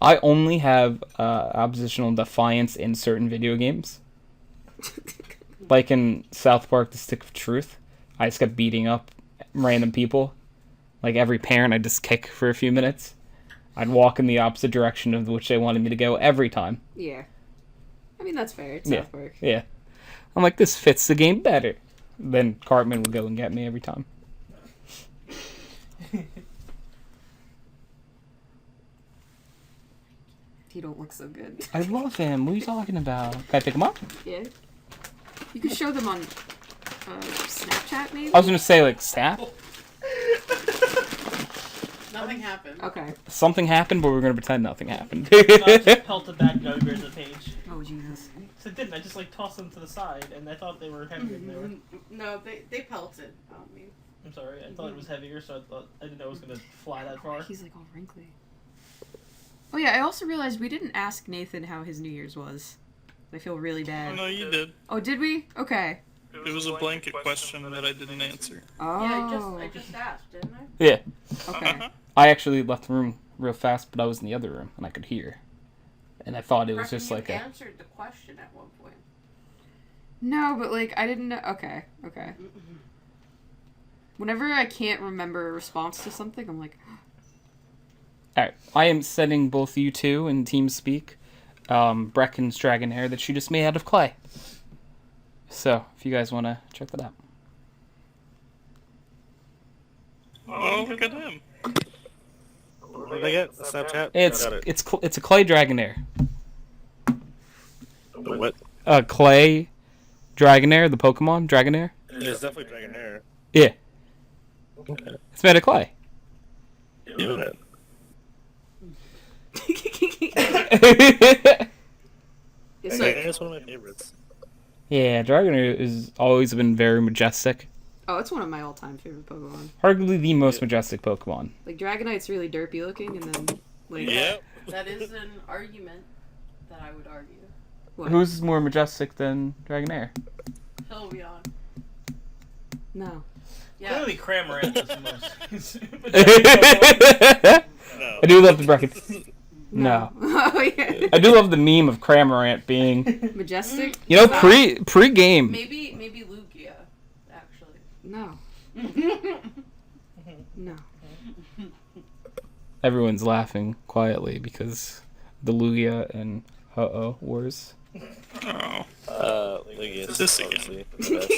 I only have oppositional defiance in certain video games. Like in South Park, The Stick of Truth, I just kept beating up random people. Like every parent, I'd just kick for a few minutes. I'd walk in the opposite direction of which they wanted me to go every time. Yeah. I mean, that's fair. It's Yeah. South Park. Yeah. I'm like, this fits the game better. Then Cartman would go and get me every time. He don't look so good. I love him. What are you talking about? Can I pick him up? Yeah. You can show them on Snapchat, maybe? I was gonna say, like, Snap. Nothing happened. Okay. Something happened, but we're gonna pretend nothing happened. I just pelted that Gumbears at Paige. Oh, Jesus. So I didn't, I just like tossed them to the side, and I thought they were heavier than they were. No, they pelted on me. I'm sorry, I thought it was heavier, so I didn't know it was gonna fly that far. He's like all wrinkly. Oh yeah, I also realized we didn't ask Nathan how his New Year's was. I feel really Oh bad. no, you did. Oh, did we? Okay. It was a blanket question that I didn't answer. Oh. Yeah, I just asked, didn't I? Yeah. Okay. I actually left the room real fast, but I was in the other room, and I could hear. And I thought it was Brecken, just you like a... answered the question at one point. No, but like I didn't know. Okay. Okay. Whenever I can't remember a response to something, I'm like, Alright, I am setting both you two in TeamSpeak. Brecken's dragon hair that she just made out of clay. So, if you guys want to check that out. Oh, look at him. What did I get? Snapchat? It's I got it. it's a clay dragon hair. The what? Clay Dragonair, the Pokemon Dragonair. It's definitely dragon hair. Yeah, Okay. it's made of clay. Doing it. It's Dragon like, hair is one of my favorites. Yeah, Dragonair has always been very majestic. oh, it's one of my all-time favorite Pokemon. Arguably the most majestic Pokemon. Like Dragonite's really derpy looking, and then like Yeah. That is an argument that I would argue. what? Who's more majestic than Dragonair? Hilbyon. No. Yeah. Clearly, Cramorant is the most. No. I do love the bracket. No. Oh yeah. I do love the meme of Cramorant being, Majestic? you know, pre-game. Maybe Lugia, actually. No. No. Everyone's laughing quietly because the Lugia and Uh-oh wars. Oh. Lugia This is again. obviously the best.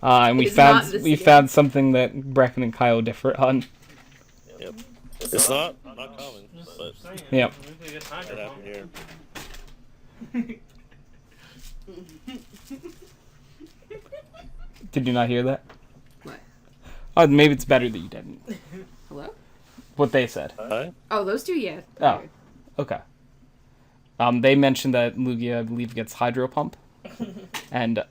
And It's not this game. found something that Brecken and Kyle differ on. Yep. It's not common, but Yep. it happened here. Did you not hear that? What? Oh, maybe it's better that you didn't. Hello? What they said. Hi? Oh, those two, yeah. Oh. Okay. They mentioned that Lugia, I believe, gets Hydro Pump. And...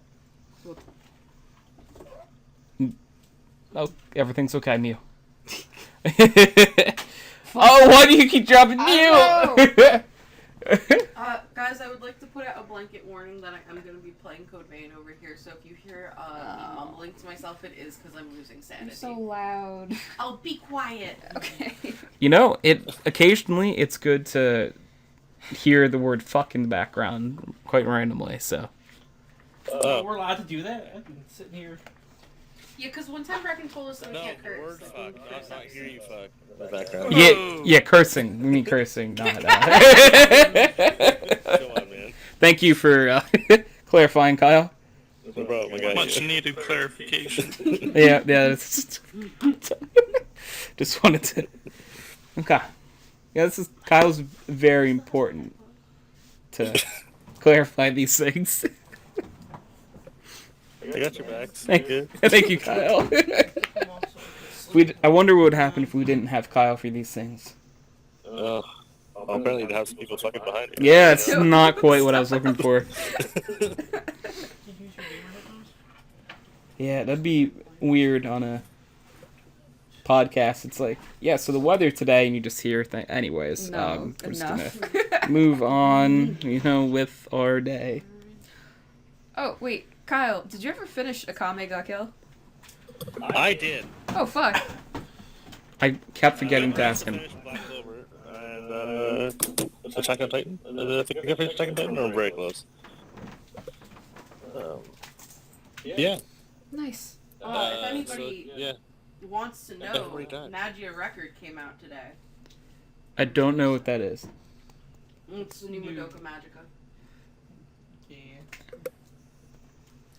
Oh, everything's okay, Mew. Oh, why do you keep dropping Mew? Guys, I would like to put out a blanket warning that I'm going to be playing Code Vein over here, so if you hear me mumbling to myself, it is because I'm losing sanity. You're so loud. I'll be quiet. Okay. You know, occasionally it's good to hear the word fuck in the background quite randomly, so. We're allowed to do that? I've been sitting here. Yeah, because one time Brecken told us that we No, can't the curse. word Like, fuck, we curse not us. hear you fuck in the background. Yeah, cursing. We mean cursing, not Come on, man. Thank you for clarifying, Kyle. No problem, I got Much you. needed clarification. Yeah, it's just wanted to. Okay. Yeah, Kyle's very important to clarify these things. I got your back. Thank, Good. thank you, Kyle. I wonder what would happen if we didn't have Kyle for these things. Well, apparently you'd have some people fucking behind you. Yeah, it's not quite what I was looking for. Yeah, that'd be weird on a podcast. It's like, yeah, so the weather today, and you just hear things. Anyways, No, we're just enough. gonna move on, with our day. Oh, wait. Kyle, did you ever finish Akame ga Kill? I did. Oh, fuck. I kept forgetting to ask him. Finished Black Clover and Attack on Titan. I think I finished Attack on Titan, or I'm very close. Yeah. Nice. If anybody So, yeah. wants to know, Every time. Magia Record came out today. I don't know what that is. It's the new Madoka Magica. Yeah.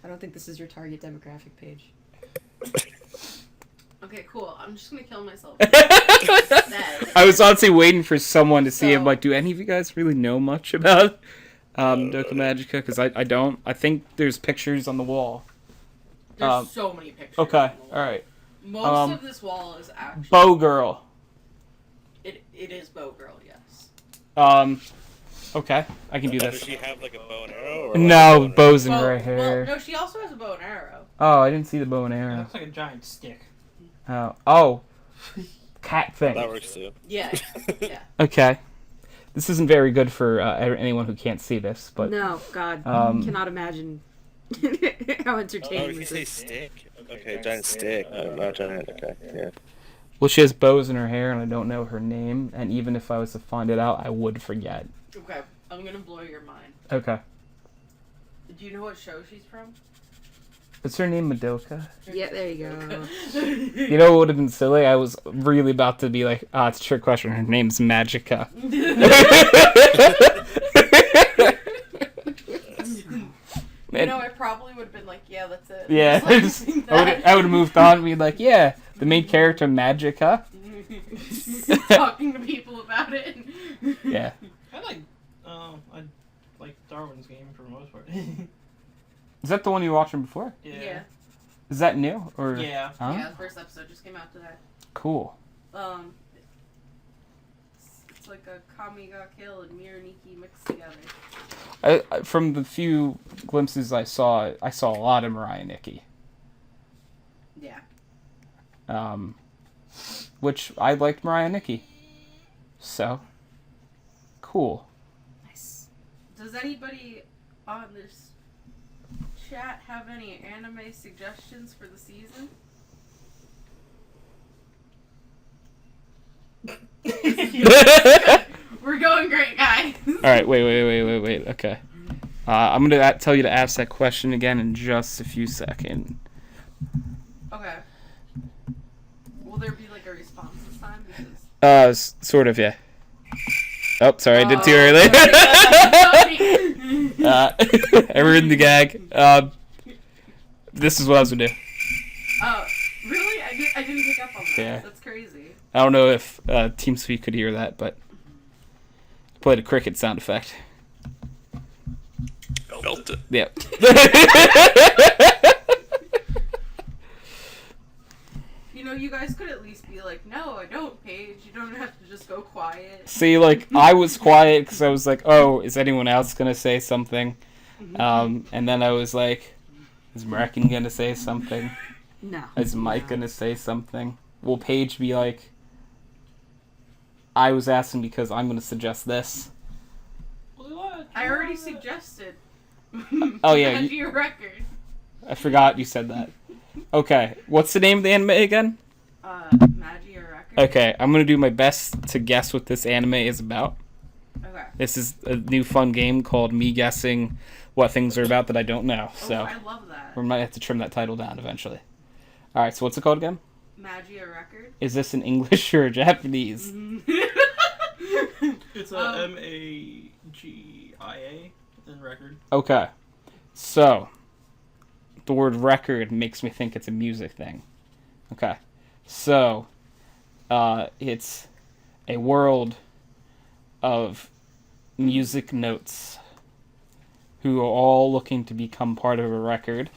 I don't think this is your target demographic page. Okay, cool. I'm just gonna kill myself. I was honestly waiting for someone to see. I'm So- like, do any of you guys really know much about Madoka Magica? Because I don't. I think there's pictures on the wall. There's so many pictures. Okay, on the wall. alright. Most of this wall is actually. Bow Girl. It is Bow Girl, yes. Okay, I can do Does this. she have like a bow and arrow? Or No, like a bow bows in Well, her hair. no, she also has a bow and arrow. Oh, I didn't see the bow and It arrow. looks like a giant stick. Oh. Cat and arrow? thing. That works too. Yeah, yeah. Okay. This isn't very good for anyone who can't see this, but No, God. Cannot imagine how Oh, entertaining you this say is. stick? Okay, giant stick. Not giant. Okay, yeah. well, she has bows in her hair, and I don't know her name. And even if I was to find it out, I would forget. Okay, I'm gonna blow your mind. Okay. Do you know what show she's from? Is her name Madoka? Yeah, there you go. You know what would have been silly? I was really about to be like, it's a trick question. Her name's Magica. You know, I probably would have been like, yeah, that's it. Yeah, Just like, I would have moved on and be like, yeah, the main character Magica. talking to people about it. Yeah. I like Darwin's game for the most part. Is that the one you were watching before? Yeah. Is that new or? Yeah. Huh? Yeah, the first episode just came out today. Cool. It's like a Kami ga Kill and Miraniki mixed together. From the few glimpses I saw a lot of Mariah Nikki. Yeah. Which I liked Mariah Nikki. So, cool. Nice. Does anybody on this chat have any anime suggestions for the season? We're going great, guys. Alright, wait. Okay. I'm going to tell you to ask that question again in just a few seconds. Okay. Will there be like a response this time? Because Sort of, yeah. Oh, sorry, I did too early. I ruined the gag. This is what I was going to do. Oh, really? I didn't pick up on that. Yeah. That's crazy. I don't know if TeamSpeak could hear that, but I played a cricket sound effect. Felt it. Yeah. You know, you guys could at least be like, no, I don't, Paige. You don't have to just go quiet. See, like, I was quiet because I was like, oh, is anyone else going to say something? And then I was like, is Brecken going to say something? No. Is Mike going to say something? Will Paige be like, I was asking because I'm going to suggest this? I already suggested. Oh, yeah. Add your record. I forgot you said that. Okay, what's the name of the anime again? Magi or record. Okay, I'm going to do my best to guess what this anime is about. Okay. This is a new fun game called me guessing what things are about that I don't know. Oh, So I love that. we might have to trim that title down eventually. Alright, so what's it called again? Magi or record. Is this in English or Japanese? It's a Magia in record. Okay, so the word record makes me think it's a music thing. Okay, so it's a world of music notes who are all looking to become part of a record,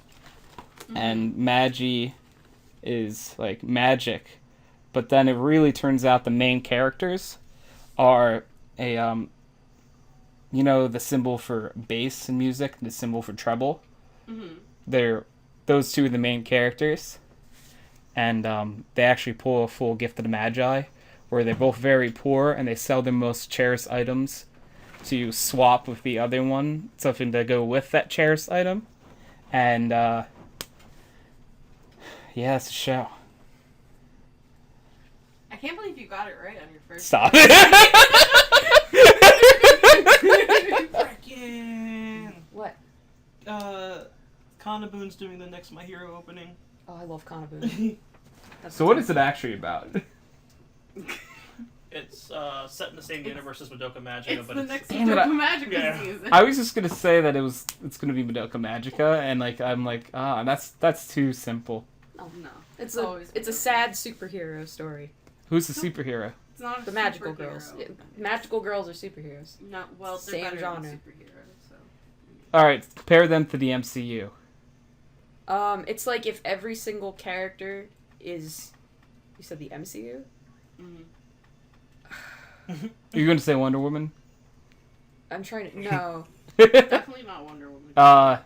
and Magi is like magic, but then it really turns out the main characters are a you know, the symbol for bass in music, the symbol for treble. Those two are the main characters, and they actually pull a full Gift of the Magi, where they're both very poor and they sell their most cherished items to swap with the other one, something to go with that cherished item, and yeah, it's a show. I can't believe you got it right on your first. Stop. Brecken! What? Kanaboon's doing the next My Hero opening. Oh, I love Kanabu. So what is it actually about? It's set in the same universe as Madoka Magica, It's but the it's next Damn it, Madoka I- Magica Yeah. season. I was just gonna say that it's gonna be Madoka Magica, and like I'm like, that's too simple. Oh No. It's always a Madoka. sad superhero story. Who's the superhero? It's not a The magical superhero. girls. Magical girls are superheroes. Not well. They're Same better genre. than superheroes. So. All right, compare them to the MCU. It's like if every single character is. You said the MCU? Are you gonna say Wonder Woman? I'm trying to. No. Definitely not Wonder Woman. Uh,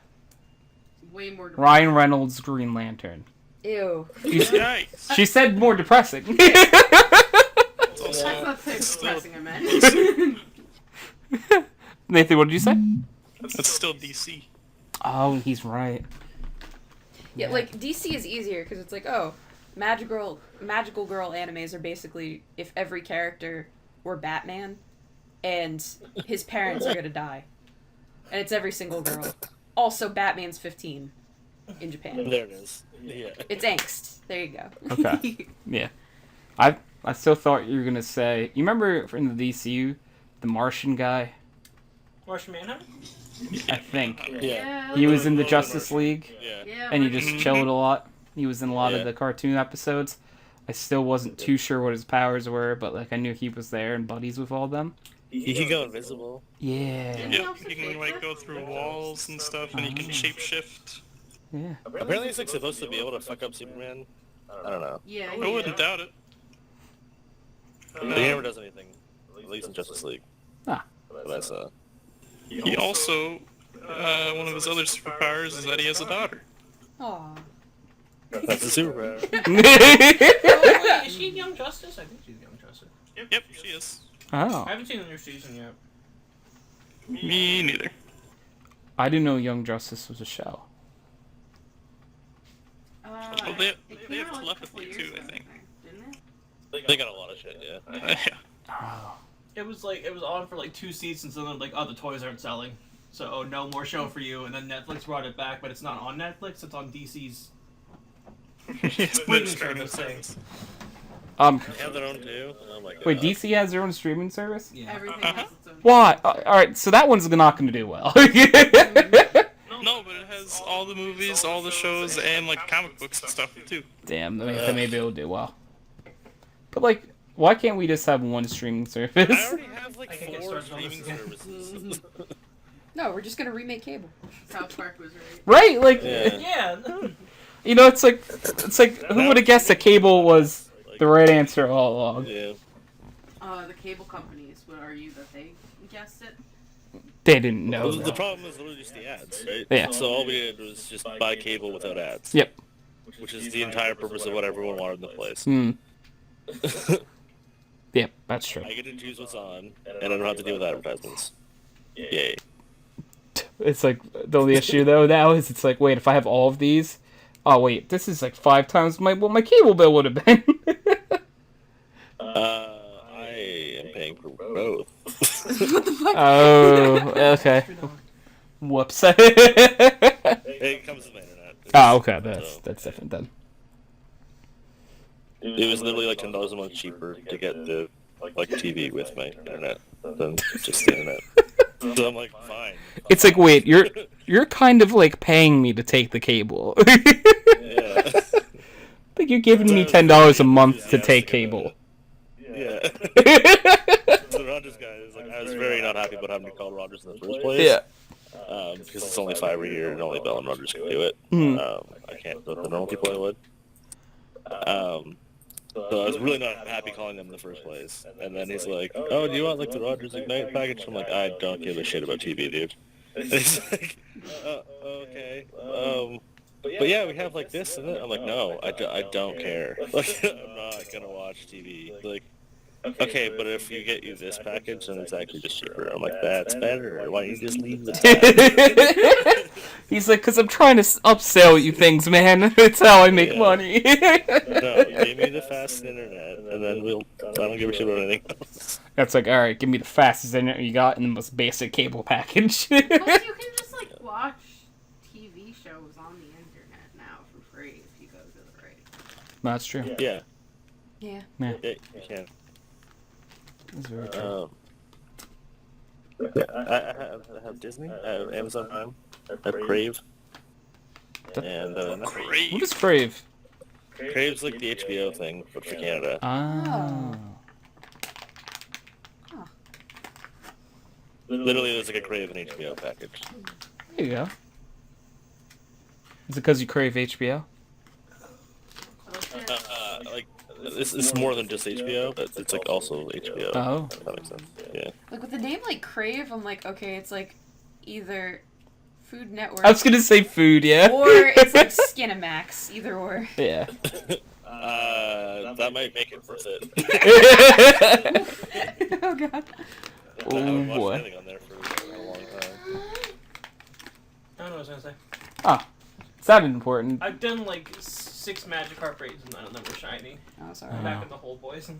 Way more. Ryan Reynolds, Green Lantern. Ew. Nice. She said more depressing. That's not the depressing I meant. Nathan, what did you say? That's still DC. Oh, he's right. Yeah, like DC is easier because it's like, oh, magical girl animes are basically if every character were Batman, and his parents are gonna die, and it's every single girl. Also, Batman's 15 in Japan. There it is. Yeah. It's angst. There you go. Okay. Yeah. I still thought you were gonna say. You remember in the DCU, the Martian guy? Martian Manhunter? I think Yeah. he was in the Justice League, Yeah. Yeah. and he just chilled a lot. He was in a lot Yeah. of the cartoon episodes. I still wasn't too sure what his powers were, but like I knew he was there and buddies with all of them. He can go invisible. Yeah. Yep, you can like go through walls and stuff, and you can shapeshift. Yeah. Apparently, he's like supposed to be able to fuck up Superman. I don't know. Yeah. I wouldn't doubt it. But he never does anything, at least in Justice League. Ah. But that's He also, one of his other superpowers is that he has a daughter. Aw. that's a superpower. Oh, wait, is she in Young Justice? I think she's Young Justice. Yep, she is. Oh. I haven't seen the new season yet. Me neither. I didn't know Young Justice was a show. Well, they came have out, like, a telepathy couple too, years I ago, think. Didn't it? They got a lot of shit, yeah. Yeah. Oh. It was on for like 2 seasons, and then like, oh, the toys aren't selling, so oh, no more show for you. And then Netflix brought it back, but it's not on Netflix; it's on DC's It's streaming streaming service. They have their own too. Oh my god. Wait, DC has their own streaming service? Yeah. Everything has its own. Why? Alright, so that one's not going to do well. No, but it has all the movies, all the shows, and like comic books and stuff too. Damn, then maybe it'll do well. But like, why can't we just have one streaming service? I already have like I can get 4 started on streaming this. services. No, we're just gonna remake cable. South Park was right. Right? Like, Yeah. Yeah. you know, it's like who would have guessed that cable was the right answer all along? Yeah. The cable companies would argue that they guessed it. They didn't know. Well, the that. problem is literally just the ads, right? Yeah. So all we did was just buy cable without ads. Yep. Which is the entire purpose of what everyone wanted in the place. Hmm. Yep, that's true. I get to choose what's on, and I don't have to deal with advertisements. Yay. It's like the only issue though now is it's like, wait, if I have all of these, oh wait, this is like 5 times what my cable bill would have been. I am paying for both. What the fuck? Oh, okay. Whoops. It comes with my internet. Oh, okay, So, that's different then. it was literally like $10 a month cheaper to get the like TV with my internet than just the internet. So I'm like, fine. It's like, wait, you're kind of like paying me to take the cable. Yeah. Like you're giving me $10 a month to take cable. Yeah. The Rogers guy is like, I was very not happy about having to call Rogers in the first place. Yeah. Because it's only fiber here, and only Bell and Rogers can do it. I can't do it the normal people I would. So I was really not happy calling them in the first place. And then he's like, oh, do you want like the Rogers Ignite package? I'm like, I don't give a shit about TV, dude. And he's like, okay. But yeah, we have like this and that. I'm like, no, I don't care. Like, I'm not gonna watch TV. Like, okay, but if you get you this package, then it's actually just cheaper. I'm like, that's better. Why don't you just leave the tab? He's like, because I'm trying to upsell you things, man. It's how I make Yeah. money. No, give me the fast internet, and then I don't give a shit about anything else. That's like, all right, give me the fastest internet you got and the most basic cable package. Plus, you can just like watch TV shows on the internet now for free if you go to the right. That's true. Yeah, Yeah. Yeah, you can. that's very true. I have Disney, I have Amazon Prime, I have Crave, and Great. What is Crave? Crave's like the HBO thing, but for Canada. Oh. Literally, there's like a Crave and HBO package. There you go. Is it because you crave HBO? Like, it's more than just HBO, but it's like also HBO. Oh. If that makes sense. Yeah. Like with the name like Crave, I'm like, okay, it's like either Food Network I was gonna say food, yeah. or it's like Skinamax, either or. Yeah. That might make it worth it. Oh god. I haven't watched boy. anything on there for a long time. I don't know what I was gonna say. Ah, sounded important. I've done like 6 Magikarp raids and none of them were shiny. Oh, sorry. Back in the whole boys.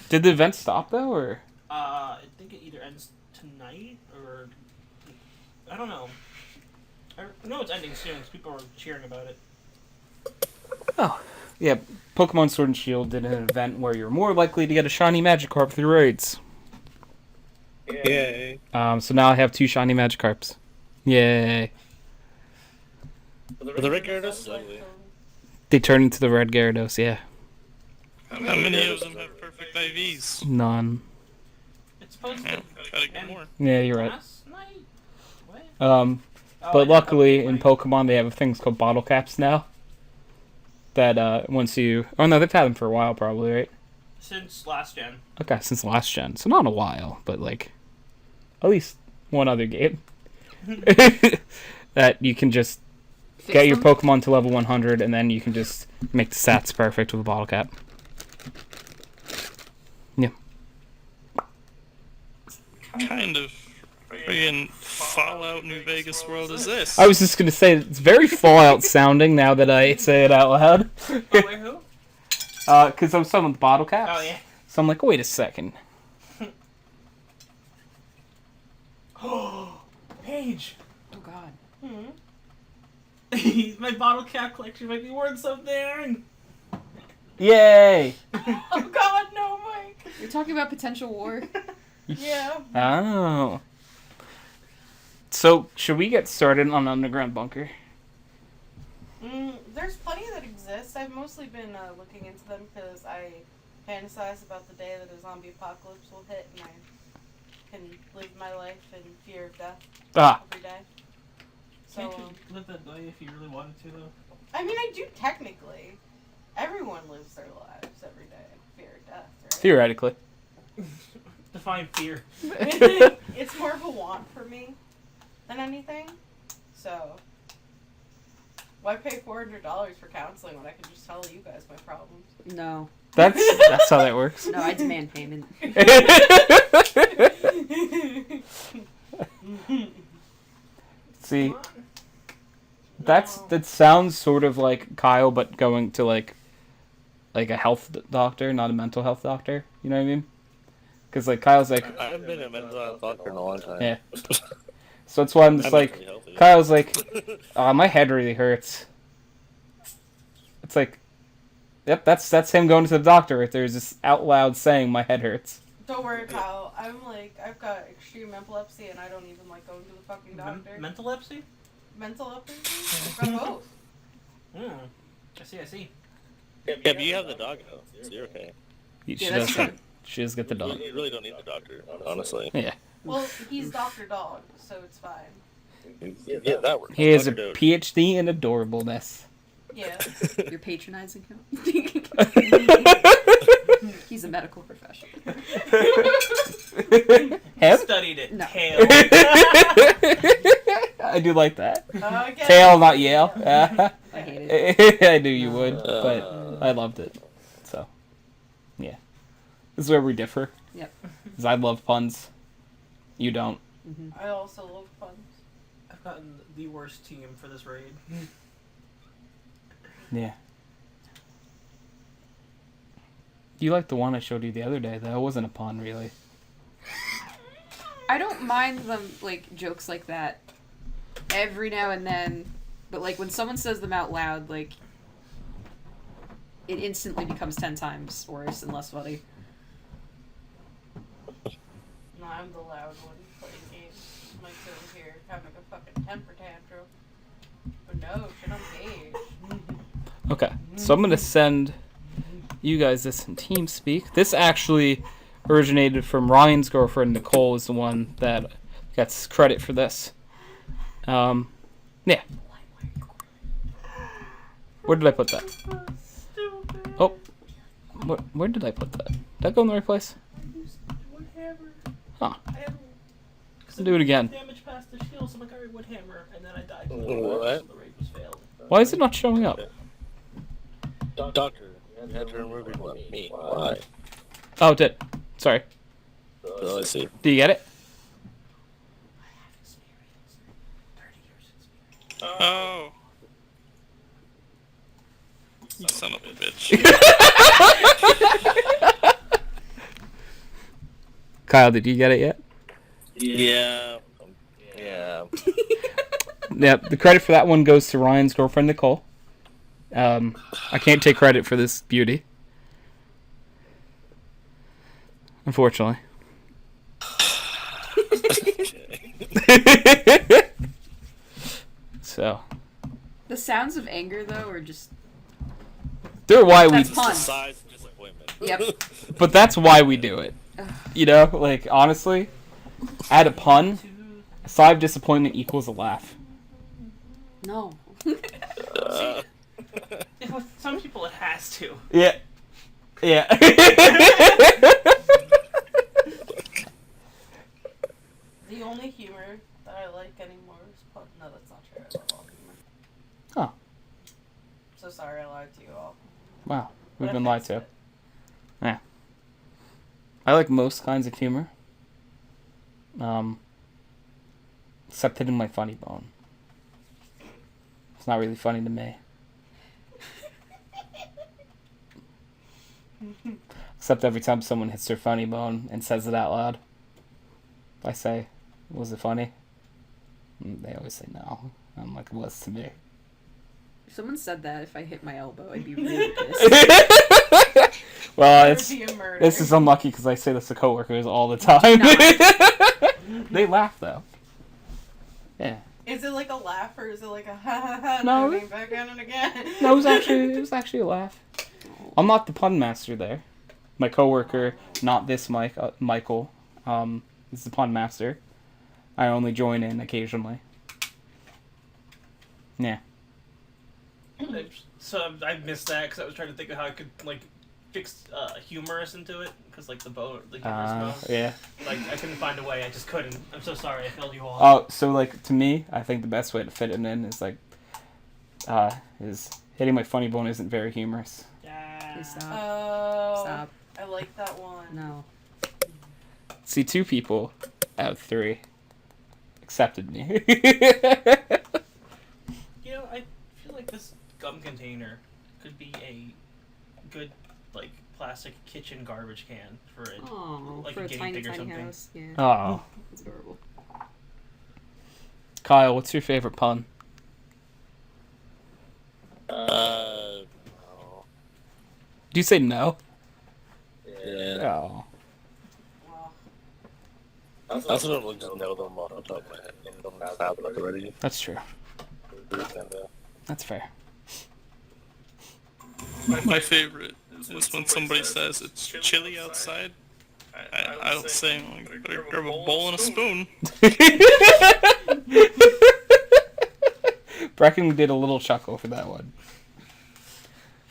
Did the event stop though, or? I think it either ends tonight or I don't know. I know it's ending soon because people are cheering about it. Oh, yeah. Pokemon Sword and Shield did an event where you're more likely to get a shiny Magikarp through raids. Yay. So now I have 2 shiny Magikarps. Yay. But the red Gyarados is ugly. They turn into the red Gyarados, yeah. How many of them have perfect IVs? None. It's supposed Yeah, to. gotta get more. Yeah, you're right. Last night? What? Oh, I but did luckily update in my- Pokemon they have things called bottle caps now. That once you, oh no, they've had them for a while probably, right? Since last gen. Okay, since last gen, so not a while, but like at least one other game that you can just Fix get your them? Pokemon to level 100, and then you can just make the stats perfect with a bottle cap. Yeah. Kind of friggin' Fallout New Vegas world is this? I was just gonna say it's very Fallout sounding now that I say it out loud. Oh, wait, who? Because I was talking with bottle caps. Oh, yeah. So I'm like, wait a second. Oh, Paige. Oh god. My bottle cap collection might be worth something. Yay! Oh God, no, Mike. You're talking about potential war. Yeah. Oh. So should we get started on Underground Bunker? There's plenty that exist. I've mostly been looking into them because I fantasize about the day that a zombie apocalypse will hit and I can live my life in fear of death Ah. every day. So, Can't you live that way if you really wanted to, though? I mean, I do technically. Everyone lives their lives every day in fear of death, right? Theoretically. Define fear. It's more of a want for me than anything. So, why pay $400 for counseling when I can just tell you guys my problems? No. That's how that works. No, I demand payment. See, that sounds sort of like Kyle, but going to like a health doctor, not a mental health doctor. You know what I mean? Because like Kyle's like, I haven't been a mental health doctor in a long time. yeah. So that's why I'm just I'm like, mentally healthy. Kyle's like, my head really hurts. It's like, yep, that's him going to the doctor right there, just out loud saying my head hurts. Don't worry, Kyle. I've got extreme epilepsy and I don't even like going to the fucking doctor. Mental epilepsy? Mental epilepsy? I've got both. I see. Yeah, but you have the dog though, so you're okay. She does get the dog. You really don't need the doctor, honestly. Yeah. Well, he's Dr. Dog, so it's fine. Yeah, that works. He has a Dr. Doge. PhD in adorableness. Yeah. You're patronizing him? He's a medical professional. Him? Studied it. No. Tail. I do like that. Okay. Tail, not Yale. I hate it. I knew you would, but I loved it. So, yeah. This is where we differ. Yep. Because I love puns. You don't. I also love puns. I've gotten the worst team for this raid. Yeah. You like the one I showed you the other day, though. It wasn't a pun, really. I don't mind them, like, jokes like that every now and then, but, like, when someone says them out loud, like, it instantly becomes 10 times worse and less funny. No, I'm the loud one playing games. Mike's over here having a fucking temper tantrum. But no, shit on Paige. Okay, so I'm going to send you guys this in TeamSpeak. This actually originated from Ryan's girlfriend, Nicole, is the one that gets credit for this. Yeah. Where did I put that? Oh, where did I put that? Did that go in the right place? Huh. Do it again. Damage past the shield, so I'm like, alright, wood hammer, and then I died. What? So the raid was failed. Why is it not showing up? Doctor, you had to remove your one. Me. Why? Oh, it did. Sorry. So let's see. Do you get it? Oh. You son of a bitch. Kyle, did you get it yet? Yeah. Yeah. Yeah, the credit for that one goes to Ryan's girlfriend, Nicole. I can't take credit for this beauty. Unfortunately. So. The sounds of anger, though, are just... They're why we... That's fun. Size disappointment. Yep. But that's why we do it. You know, like, honestly, add a pun, a sigh of disappointment equals a laugh. No. With some people, it has to. Yeah. Yeah. The only humor that I like anymore is pun. No, that's not true. I love all humor. Huh. So sorry I lied to you all. Wow. We've But I been lied fixed to. it. Yeah. I like most kinds of humor. Except hitting my funny bone. It's not really funny to me. Except every time someone hits their funny bone and says it out loud. I say, was it funny? And they always say no. I'm like, it was to me. If someone said that, if I hit my elbow, I'd be really pissed. Well, That would be a murder. this is unlucky because I say this to coworkers all the time. They laugh though. Yeah. Is it like a laugh or is it like a ha ha ha? No. Going back at it again. No, it was actually a laugh. I'm not the pun master there. My coworker, not this Michael, is the pun master. I only join in occasionally. Yeah. So I missed that because I was trying to think of how I could like fix humorous into it because like the humorous bone. Yeah. Like I couldn't find a way. I just couldn't. I'm so sorry. I failed you all. Oh, so like to me, I think the best way to fit it in is like, is hitting my funny bone isn't very humorous. Please stop. Oh. Stop. I like that one. No. See, 2 people out of 3 accepted me. You know, I feel like this gum container could be a good like plastic kitchen garbage can for it. Oh, Like for a a guinea tiny, pig or tiny something. house. Yeah. Oh, That's adorable. Kyle, what's your favorite pun? No. Do you say no? Yeah. Oh. Wow. I also don't really just know them off the top of my head. I don't have them already. That's true. That's fair. My favorite is when somebody says it's chilly outside. I don't say, like, better grab a bowl and a spoon. Brecken did a little chuckle for that one.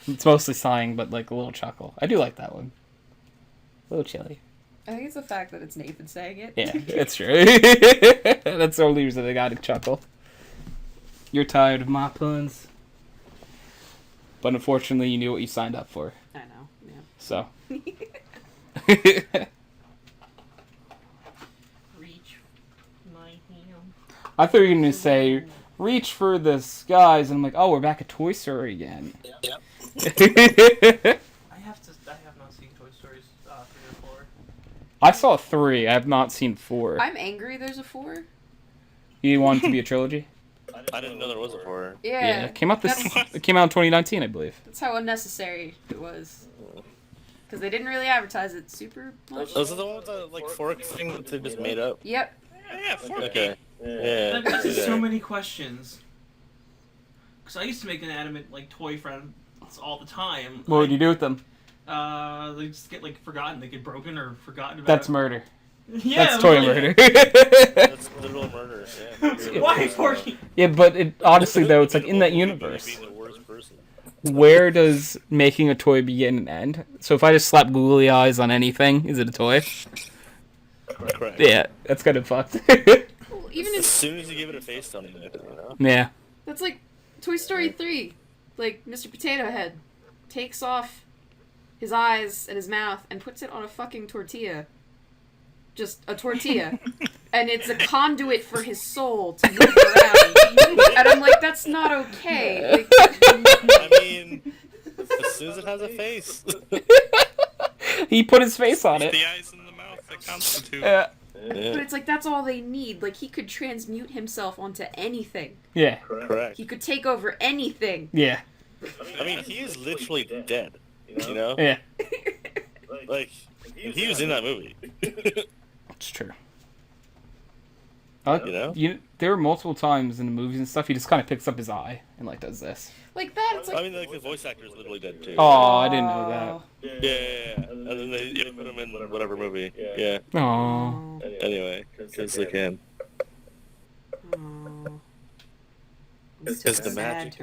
It's mostly sighing, but like a little chuckle. I do like that one. A little chilly. I think it's the fact that it's Nathan saying it. Yeah, it's true. That's the only reason I got to chuckle. You're tired of my puns. But unfortunately, you knew what you signed up for. I know. Yeah. So. Reach my hand. I thought you were going to say, reach for the skies. And I'm like, oh, we're back at Toy Story again. Yep. I have not seen Toy Stories 3 or 4. I saw 3. I have not seen 4. I'm angry there's a 4. You want it to be a trilogy? I didn't know there was a horror. Yeah. It came out That's- It came out in 2019, I believe. That's how unnecessary it was. Because they didn't really advertise it super much. Those are the ones that like fork thing that they just made up. Yep. Yeah, Forky. Okay. Yeah. That raises so yeah. many questions. Because I used to make inanimate like toy friends all the time. What would you do with them? They just get like forgotten. They get broken or forgotten about. That's murder. Yeah, That's toy really. murder. That's literal murder. Yeah. Why Forky? Yeah, but it, honestly though, it's like in that universe. Being the worst person. Where does making a toy begin and end? So if I just slap googly eyes on anything, is it a toy? Correct. Yeah, that's kind of fucked. Well, even As if soon as you give it a face, don't even it, you know? Yeah. that's like Toy Story 3, like Mr. Potato Head takes off his eyes and his mouth and puts it on a fucking tortilla. Just a tortilla. And it's a conduit for his soul to move around. And I'm like, that's not okay. Like, I mean, as soon as it has a face. He put his face on It's it. the eyes and the mouth that constitute. Yeah. but it's like, that's all they need. Like, he could transmute himself onto anything. Yeah. Correct. He could take over anything. Yeah. I mean, he is literally dead. You know? Yeah. Like, he was in that movie. It's true. You know? There were multiple times in the movies and stuff he just kind of picks up his eye and like does this. Like that, it's like. I mean, like the voice actor is literally dead too. Oh, I didn't know that. Yeah. And then they put him in whatever movie. Yeah. Oh. Anyway, because they can. Oh. Because the magic.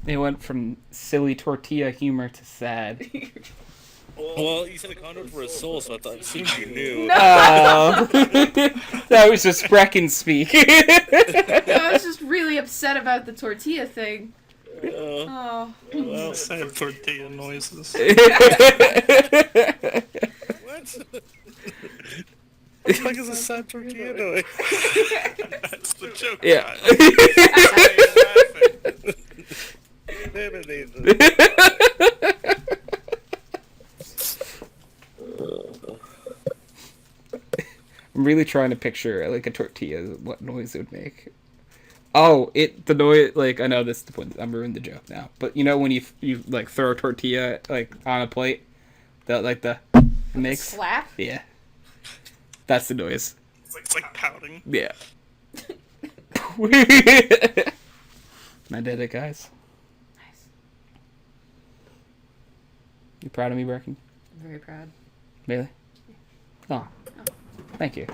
They went from silly tortilla humor to sad. Well, you said a condom for his soul, so I assumed you knew. Oh. That was just Brecken speak. I was just really upset about the tortilla thing. Oh. Well, Sad tortilla noises. what? The fuck is a sad tortilla noise? That's the joke. Yeah. Damn it, Nathan. I'm really trying to picture like a tortilla, what noise it would make. Oh, the noise, like, I know this, I'm ruining the joke now, but you know when you like throw a tortilla like on a plate, that like the makes Slap? Yeah, that's the noise. It's like pouting. Yeah. I did it, guys. Nice. You proud of me, Brecken? I'm very proud. Really? Oh, thank you.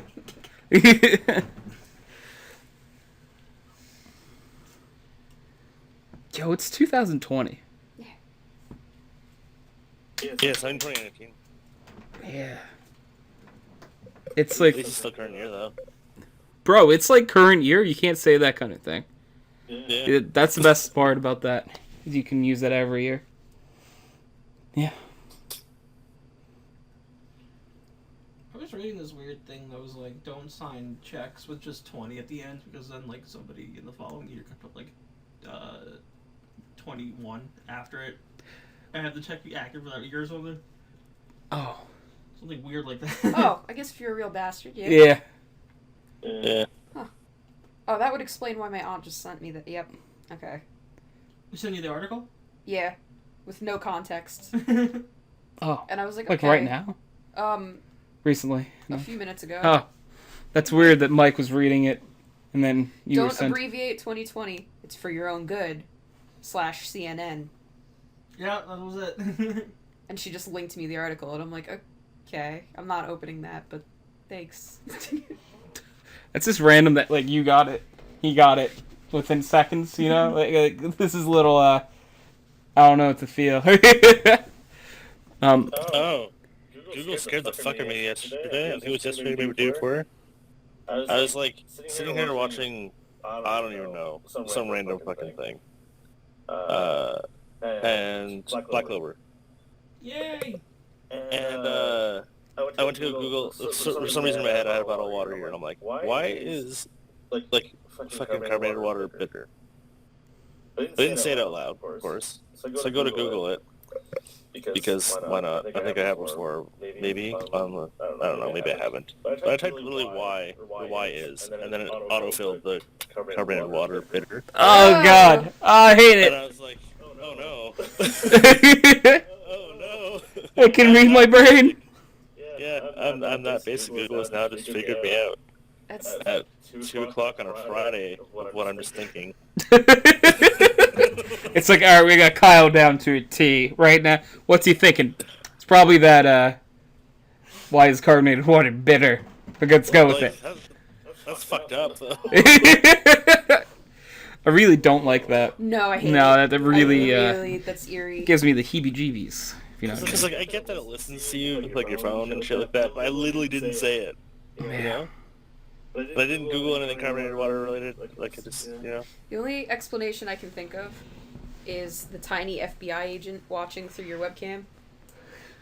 Yo, it's 2020. Yes, I'm 2019. Yeah. It's At like, least it's still current year, though. bro, it's like current year. You can't say that kind of thing. Yeah. That's the best part about that. Is you can use that every year. Yeah. I was reading this weird thing that was like, don't sign checks with just 20 at the end, because then like somebody in the following year could put like 21 after it and have the check be active for that year or something. Oh. Something weird like that. Oh, I guess if you're a real bastard, yeah. Yeah. Yeah. Oh, that would explain why my aunt just sent me that. Yep. Okay. We send you the article? Yeah. With no context. Oh. And I was like, Like okay. right now? Recently? A No. few minutes ago. Oh. That's weird that Mike was reading it and then you were Don't sent... abbreviate 2020. It's for your own good. /CNN. Yeah, that was it. And she just linked me the article, and I'm like, okay, I'm not opening that, but thanks. It's just random that, like, you got it. He got it within seconds, you know? Like this is a little, I don't know what to feel. Oh. Google scared the fuck out of me yesterday. I think it was yesterday, maybe the day before. I was, like, sitting here watching, I don't even know, some random fucking thing. And Black Clover. Yay! And, I went to go Google, for some reason in my head I had a bottle of water here, and I'm like, why is, like, fucking carbonated water bitter? They didn't say it out loud, of course. So I go to Google it, because why not? I think I have before, maybe, I don't know, maybe I haven't. But I typed literally why, the why is, and then it autofilled the carbonated water bitter. Oh, God. Oh, I hate And it. I was like, oh no. Oh no. I can read my brain. Yeah, I'm that basic. Google has now just figured me out That's at 2 o'clock on a Friday of what I'm just thinking. It's like, alright, we got Kyle down to a T right now. What's he thinking? It's probably that, why is carbonated water bitter? But let's go with it. That's fucked up, though. I really don't like that. no, I hate No, it. that really, Really, that's eerie. gives me the heebie-jeebies. If you know what I Because, like, I get that it listens to you, like, your phone and shit like that, but I literally didn't say it. You know? But I didn't Google anything carbonated water related. Like, I just, you know? The only explanation I can think of is the tiny FBI agent watching through your webcam.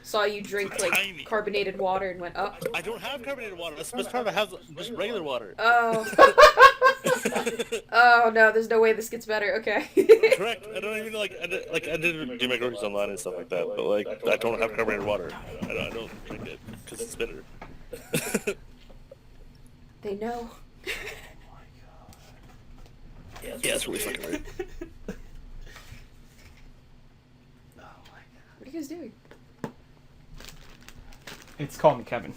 Saw you drink, like, Tiny. carbonated water and went, oh. I don't have carbonated water. That's the best part. I have just regular water. Oh. Oh, no, there's no way this gets better. Okay. Correct. I don't even, I didn't do my groceries online and stuff like that, but, like, I don't have carbonated water. I don't drink it, because it's bitter. They know. Yeah, it's really fucking weird. What are you guys doing? It's Call Me Kevin.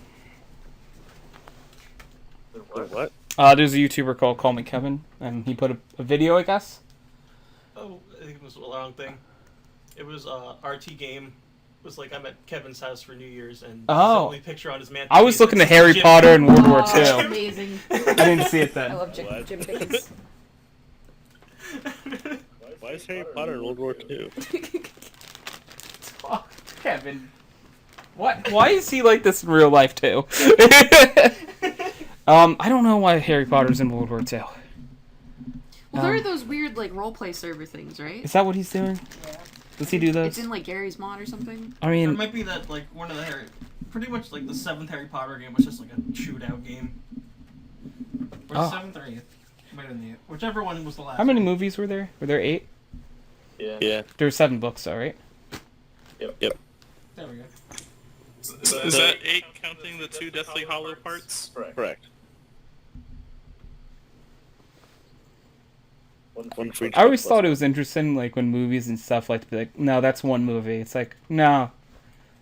Wait, what? There's a YouTuber called Call Me Kevin, and he put a video, I guess. Oh, I think it was the wrong thing. It was RT game. It was like I'm at Kevin's house for New Year's, and the only picture on his man. I was looking at Harry Jim Potter and World War Oh, II. amazing. I didn't see it I then. love Jim Dickens. Why is Harry Potter in World War II? Oh, Kevin. What? Why is he like this in real life too? I don't know why Harry Potter's in World War II. Well, there are those weird like roleplay server things, right? Is that what he's doing? Yeah. Does he do those? It's in like Gary's mod or something. I It mean, might be that like one of the pretty much like the 7th Harry Potter game was just like a shootout game. Or Oh. 7th or 8th. Might have been the 8th. Whichever one was the last. how many one. movies were there? Were there 8? Yeah. There were 7 books, though, right? There we go. Is that 8 counting the 2 Deathly Hollow parts? Correct. One for each I always book. thought it was interesting, like when movies and stuff like to be like, no, that's one movie. It's like, no,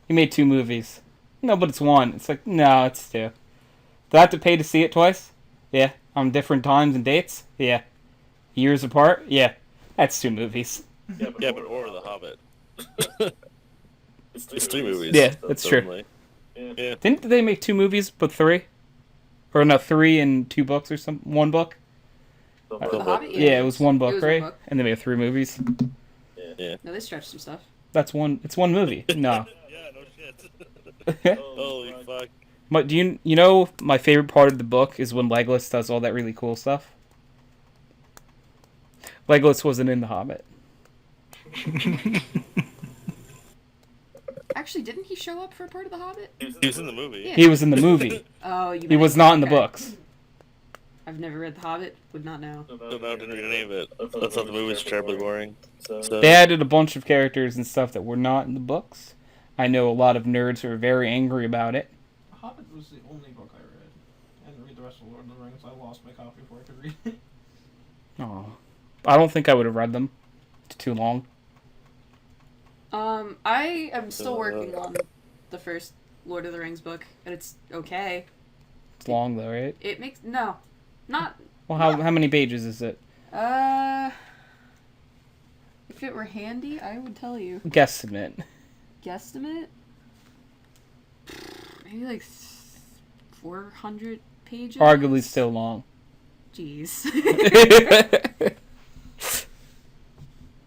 you made 2 movies. No, but it's one. It's like, no, it's 2. Do I have to pay to see it twice? Yeah. On different times and dates? Yeah. Years apart? Yeah. That's 2 movies. Yeah, but or The Hobbit. It's 3 movies. Yeah, that's true. Only. Yeah. Didn't they make 2 movies, but 3? Or no, 3 and 2 books or something? 1 book? For the Hobbit, Yeah, it was 1 book, It was one right? book. And they made 3 movies. Yeah. No, they stretched some stuff. That's one. It's 1 movie. No. Yeah, no shit. Holy fuck. But do you know my favorite part of the book is when Legolas does all that really cool stuff? Legolas wasn't in The Hobbit. Actually, didn't he show up for a part of the Hobbit? He was in the movie. Yeah. He was in the movie. Oh, you. He meant- was not in the okay. books. I've never read the Hobbit. Would not know. So now didn't read any of it. I thought the movie was terribly boring. So They added a bunch of characters and stuff that were not in the books. I know a lot of nerds who are very angry about it. The Hobbit was the only book I read. I didn't read the rest of Lord of the Rings. I lost my copy before I could read it. Oh, I don't think I would have read them. It's too long. I am still working on the first Lord of the Rings book, and it's okay. It's long though, right? It makes not. Well, how many pages is it? If it were handy, I would tell you. Guesstimate. Guesstimate? Maybe like 400 pages. Arguably still long. Jeez.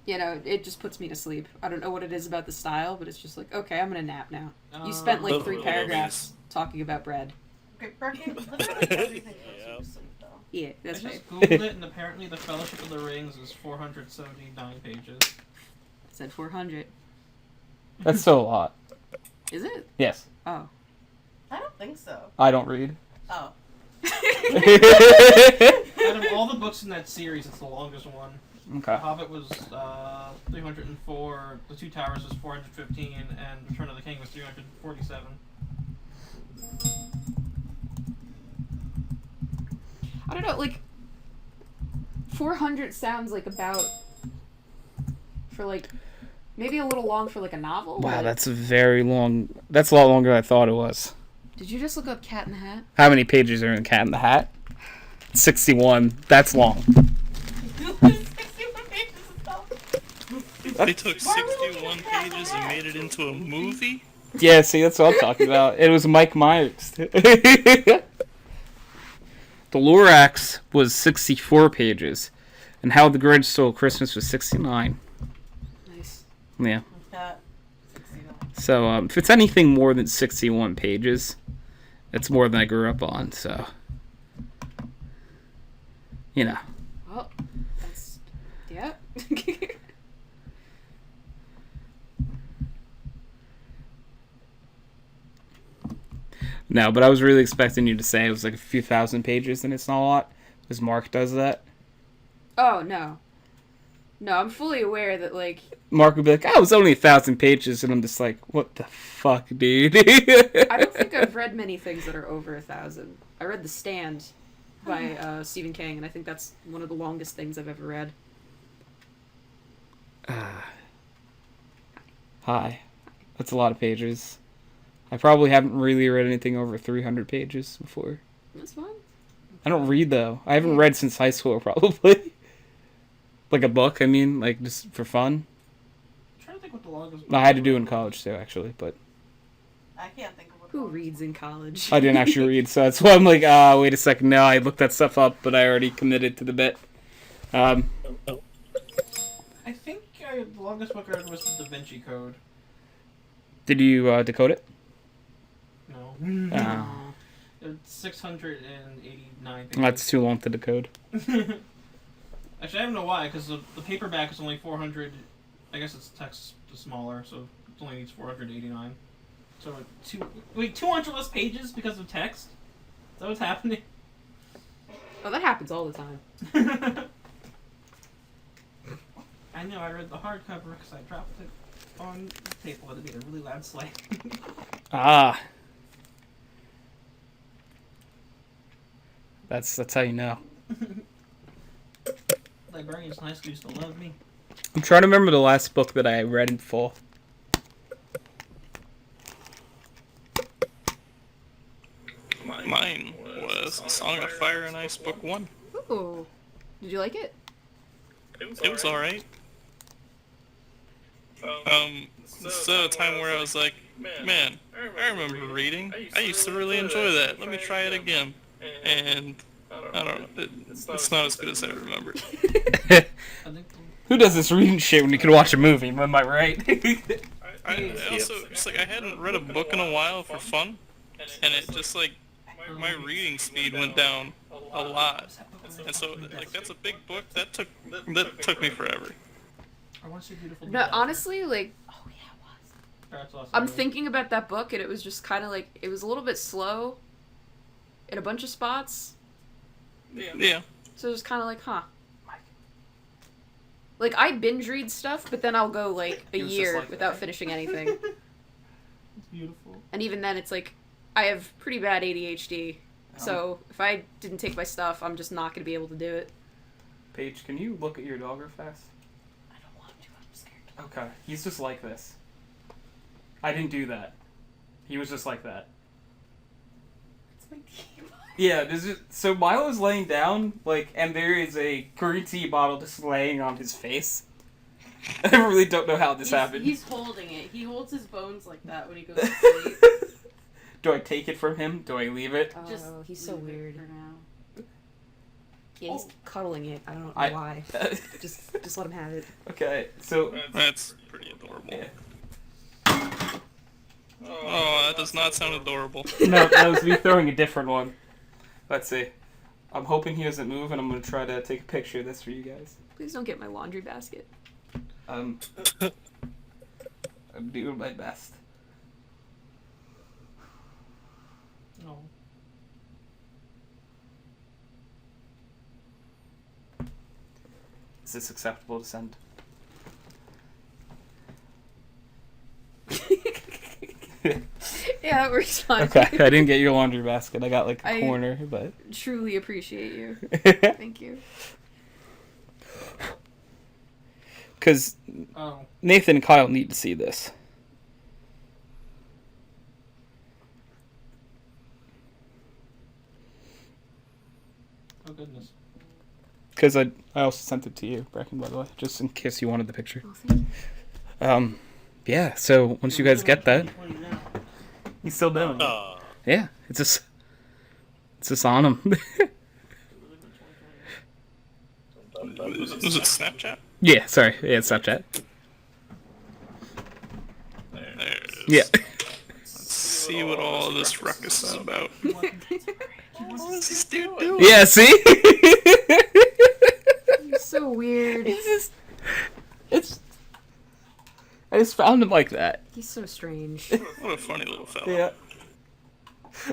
You know, it just puts me to sleep. I don't know what it is about the style, but it's just like, okay, I'm gonna nap now. You spent like 3 paragraphs talking about bread. Okay, Brecken, literally everything Yeah. goes to sleep though. Yeah, I that's right. just googled it, and apparently the Fellowship of the Rings is 479 pages. Said 400. That's still a lot. Is it? Yes. Oh. I don't think so. I don't read. Oh. Out of all the books in that series, it's the longest one. The Okay. Hobbit was 304, The Two Towers was 415, and Return of the King was 347. I don't know, like 400 sounds like about for like maybe a little long for like a novel. Wow, but- that's a very long. That's a lot longer than I thought it was. Did you just look up Cat in the Hat? How many pages are in Cat in the Hat? 61. That's long. 61 pages is all. They took 61 pages and made it into a movie? Yeah, see, that's what I'm talking about. It was Mike Myers. The Lorax was 64 pages, and How the Grinch Stole Christmas was 69. Nice. Yeah. That 69. So, if it's anything more than 61 pages, it's more than I grew up on, so. You know. Well, that's yeah. No, but I was really expecting you to say it was like a few thousand pages and it's not a lot, because Mark does that. Oh no. No, I'm fully aware that like Mark would be like, oh, it was only 1,000 pages, and I'm just like, what the fuck, dude? I don't think I've read many things that are over 1,000. I read The Stand by Stephen King, and I think that's one of the longest things I've ever read. Hi. That's a lot of pages. I probably haven't really read anything over 300 pages before. That's fine. I don't read though. I haven't read since high school probably. Like a book, I mean, like just for fun. I'm trying to think what the longest. I had to do in college too, actually, but I can't think of what. Who reads in college? I didn't actually read, so that's why I'm like, wait a second. No, I looked that stuff up, but I already committed to the bit. I think the longest book I read was the Da Vinci Code. Did you decode it? No. Oh. It's 689 pages. That's too long to decode. Actually, I don't know why, because the paperback is only 400. I guess it's text is smaller, so it only needs 489. So 200 less pages because of text? Is that what's happening? Oh, that happens all the time. I know, I read the hardcover because I dropped it on the table and it made a really loud slam. Ah. That's how you know. Librarians in high school used to love me. I'm trying to remember the last book that I read in full. Mine was Song of Fire and Ice Book 1. Ooh. Did you like it? It was alright. This a time where I was like, man, I remember reading. I used to really enjoy that. Let me try it again. And I don't know, it's not as good as I remember. I think Who does this reading shit when you can watch a movie? Am I right? I also, just like, I hadn't read a book in a while for fun, and it just like, my reading speed went down a lot. And so, like, that's a big book, that took me forever. I want to see Beautiful. No, honestly, like, That's awesome. I'm thinking about that book, and it was just kind of like, it was a little bit slow in a bunch of spots. Yeah. So it was kind of like, huh. Like, I binge read stuff, but then I'll go, like, a It was just year like without that. finishing anything. It's beautiful. And even then, it's like, I have pretty bad ADHD. So if I didn't take my stuff, I'm just not going to be able to do it. Paige, can you look at your dog real fast? I don't want to. I'm scared. Okay. He's just like this. I didn't do that. He was just like that. It's my team. Yeah, so Milo's laying down, like, and there is a green tea bottle just laying on his face. I really don't know how this happened. He's holding it. He holds his bones like that when he goes to sleep. Do I take it from him? Do I leave it? Oh, Just he's so leave it weird. for now. Yeah, he's cuddling it. I don't know I- why. Just let him have it. Okay, so... That's pretty adorable. Yeah. Oh, that does not sound adorable. No, that was me throwing a different one. Let's see. I'm hoping he doesn't move, and I'm going to try to take a picture of this for you guys. Please don't get my laundry basket. I'm doing my best. No. Is this acceptable to send? Yeah, that works fine. Okay, I didn't get your laundry basket. I got like a I- corner, but... Truly appreciate you. Thank you. Because Oh. Nathan and Kyle need to see this. Oh goodness. Because I also sent it to you, Brecken, by the way, just in case you wanted the picture. Oh, thank you. Yeah, so once you guys get that... He's still doing it. Yeah, it's just on him. Was it Snapchat? Yeah, sorry. Yeah, it's Snapchat. There it is. Yeah. Let's see what all this ruckus is about. What is this dude doing? Yeah, see? You're so weird. It's... I just found him like that. He's so strange. What a funny little fella. Yeah.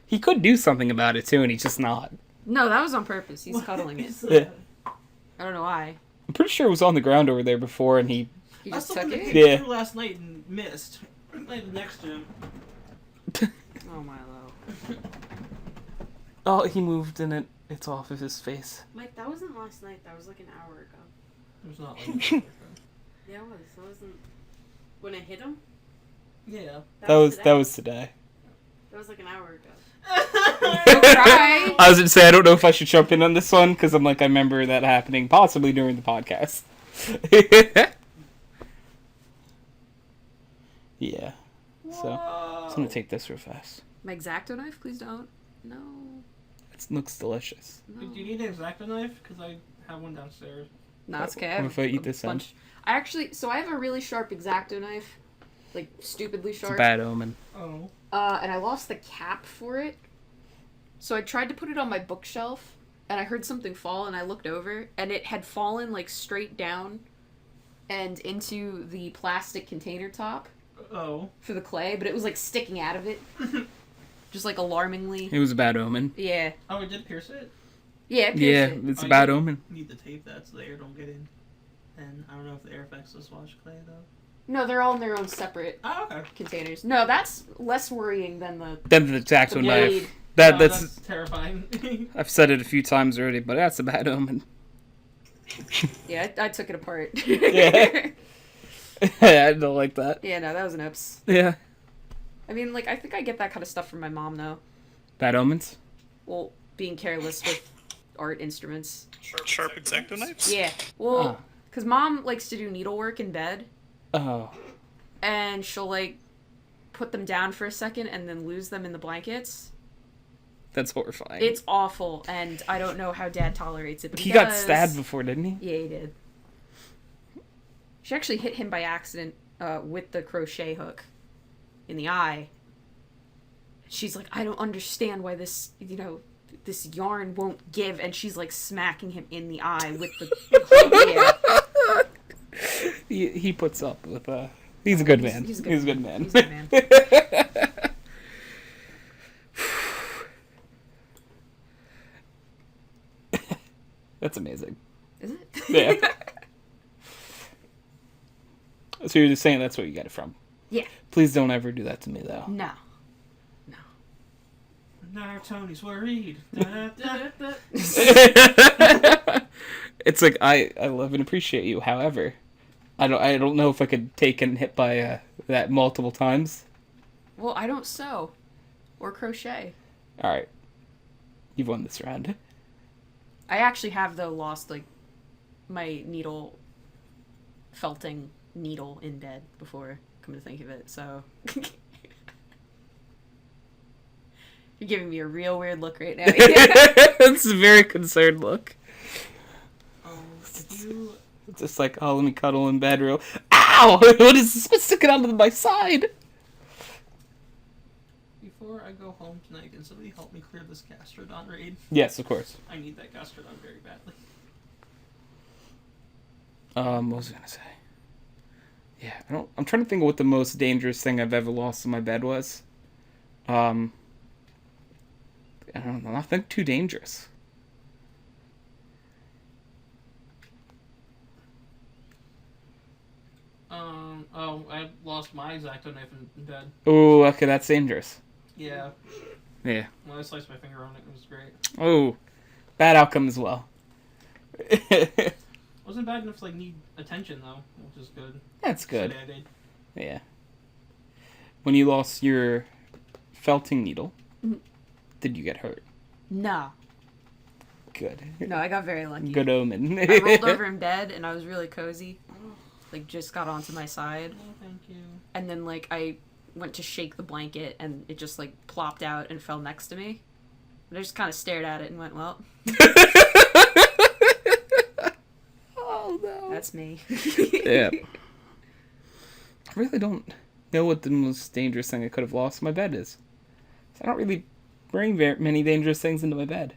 He could do something about it, too, and he's just not. No, that was on purpose. He's cuddling it. Yeah. I don't know why. I'm pretty sure it was on the ground over there before, and he... He I just saw took him it. Yeah. through last night and missed. Right next to him. Oh, Milo. Oh, he moved, and it's off of his face. Mike, that wasn't last night. That was like an hour ago. It was not like that. Yeah, it was. That wasn't when it hit him. Yeah. That was today. that was today. That was like an hour ago. Don't cry. I was gonna say I don't know if I should jump in on this one because I'm like I remember that happening possibly during the podcast. Yeah. So I'm gonna take this real fast. My X-Acto knife, please don't. No. It looks delicious. No. Do you need an X-Acto knife? Because I have one downstairs. No, it's okay. I What have if I eat this end? I actually, so I have a really sharp X-Acto knife, like stupidly It's a sharp. bad omen. Oh. And I lost the cap for it. So I tried to put it on my bookshelf, and I heard something fall, and I looked over, and it had fallen like straight down, and into the plastic container top Oh. for the clay, but it was like sticking out of it, just like alarmingly. It was a bad omen. Yeah, Oh, it did pierce it? yeah, it Yeah, pierced it. it's a Oh, bad you omen. Need the tape that's the air don't get in. And I don't know if the air affects the swatch clay though. No, they're all in their own separate Oh, okay. containers. No, that's less worrying than the Then the X-Acto the knife. blade. That's terrifying. I've said it a few times already, but that's a bad omen. Yeah, I took it apart. Yeah. I don't like that. Yeah, no, that was an oops. Yeah. I mean, like, I think I get that kind of stuff from my mom, though. Bad omens? Well, being careless with art instruments. Sharp X-Acto knives? Yeah. Well, because mom likes to do needlework in bed, Oh. and she'll, like, put them down for a second and then lose them in the blankets. That's horrifying. It's awful, and I don't know how Dad tolerates it, but He he got does. stabbed before, didn't he? Yeah, he did. She actually hit him by accident with the crochet hook in the eye. She's like, I don't understand why this, this yarn won't give, and she's like smacking him in the eye with the hook. Yeah. He puts up with he's a good man. He's a good man. He's a good man. That's amazing. Is it? Yeah. So you're just saying that's where you get it from? Yeah. Please don't ever do that to me, though. No. Now Tony's worried. Da-da-da. It's like I love and appreciate you. However, I don't know if I could take and hit by that multiple times. Well, I don't sew or crochet. All right, you've won this round. I actually have, though, lost, like, my felting needle in bed before, come to think of it, so... You're giving me a real weird look right now. It's a very concerned look. You... It's just like, oh, let me cuddle in bed real... Ow! What is this sticking out of my side? Before I go home tonight, can somebody help me clear this Gastrodon raid? Yes, of course. I need that Gastrodon very badly. What was I gonna say? Yeah, I'm trying to think of what the most dangerous thing I've ever lost in my bed was. I don't know, nothing too dangerous. I lost my X-Acto knife in bed. Oh, okay, that's dangerous. Yeah. Yeah. When I sliced my finger on it, it was great. Oh, bad outcome as well. Wasn't bad enough to like need attention though, which is good. That's good. Sedated. Yeah. When you lost your felting needle, did you get hurt? No. Good. No, I got very lucky. Good omen. I rolled over in bed, and I was really cozy. Like, just got onto my side. Oh, thank you. And then, like, I went to shake the blanket, and it just, like, plopped out and fell next to me. And I just kind of stared at it and went, well... Oh, no. That's me. Yeah. I really don't know what the most dangerous thing I could have lost in my bed is. I don't really bring very many dangerous things into my bed.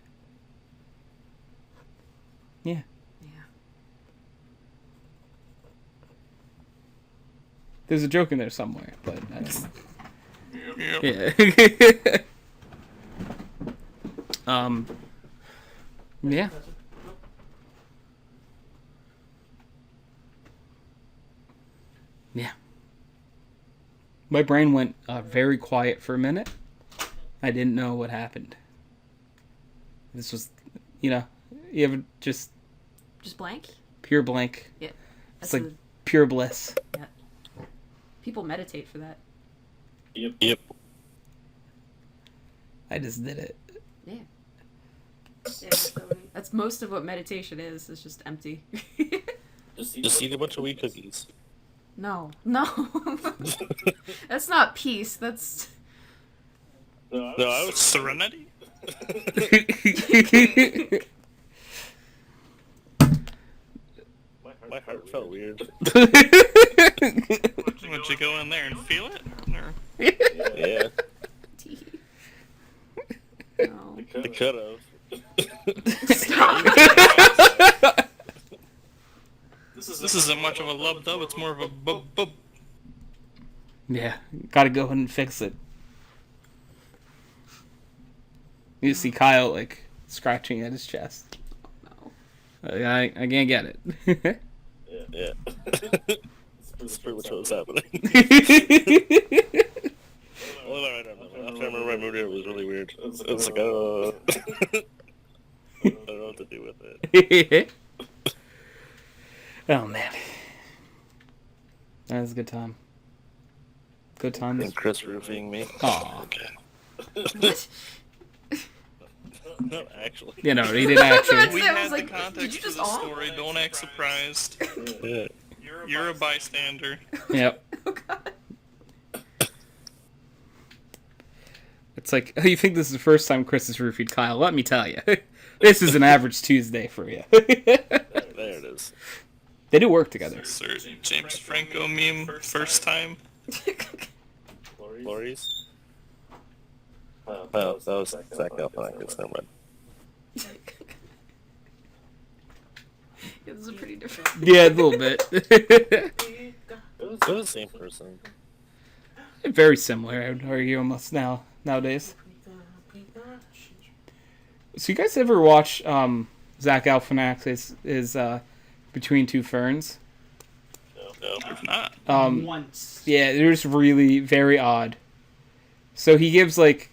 Yeah. Yeah. There's a joke in there somewhere, but I don't know. Yep. Yeah. Yeah. Yeah. My brain went very quiet for a minute. I didn't know what happened. This was, you ever just Just blank? pure blank. Yeah. It's like pure bliss. People meditate for that. Yep. I just did it. Yeah. Yeah, so many. That's most of what meditation is. It's just empty. Just eat a bunch of weed cookies. No. That's not peace. That's... No, I was Serenity? My heart felt weird. Would you go in there and feel it? Or... Yeah, No. they could have. Stop. This isn't much of a lub dub, it's more of a bub bub. Yeah, gotta go and fix it. You see Kyle, like, scratching at his chest. No. I can't get it. Yeah. That's pretty much what was happening. Well, I don't know. After I remember I moved here, it was really weird. It's like, I don't know what to do with it. Oh, man. That was a good time. Good times. And Chris roofing me. Aw. Okay. What? No, actually. You know, he didn't actually. We I was had like, the did context you for just the off? story, don't act surprised. Yeah. You're a bystander. Yep. Oh, God. It's like, oh, you think this is the first time Chris has roofied Kyle? Let me tell you. This is an average Tuesday for you. There it is. They do work together. Sir James Franco meme, first time. Lori's? Oh, that was Zach Galifianakis. Never mind. Yeah, this is pretty different. Yeah, a little bit. It was the same person. Very similar, I would argue, almost nowadays. So you guys ever watch Zach Galifianakis is Between Two Ferns? No. If not, Once. Yeah, they're just really very odd. So he gives, like,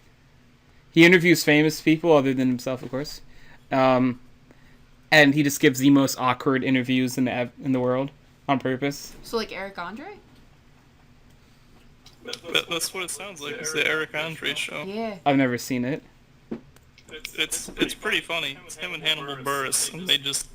he interviews famous people other than himself, of course, and he just gives the most awkward interviews in the world on purpose. So, like, Eric Andre? that's what it sounds like. It's the Eric Andre show. Yeah. I've never seen it. It's pretty funny. It's him and Hannibal Buress, and they just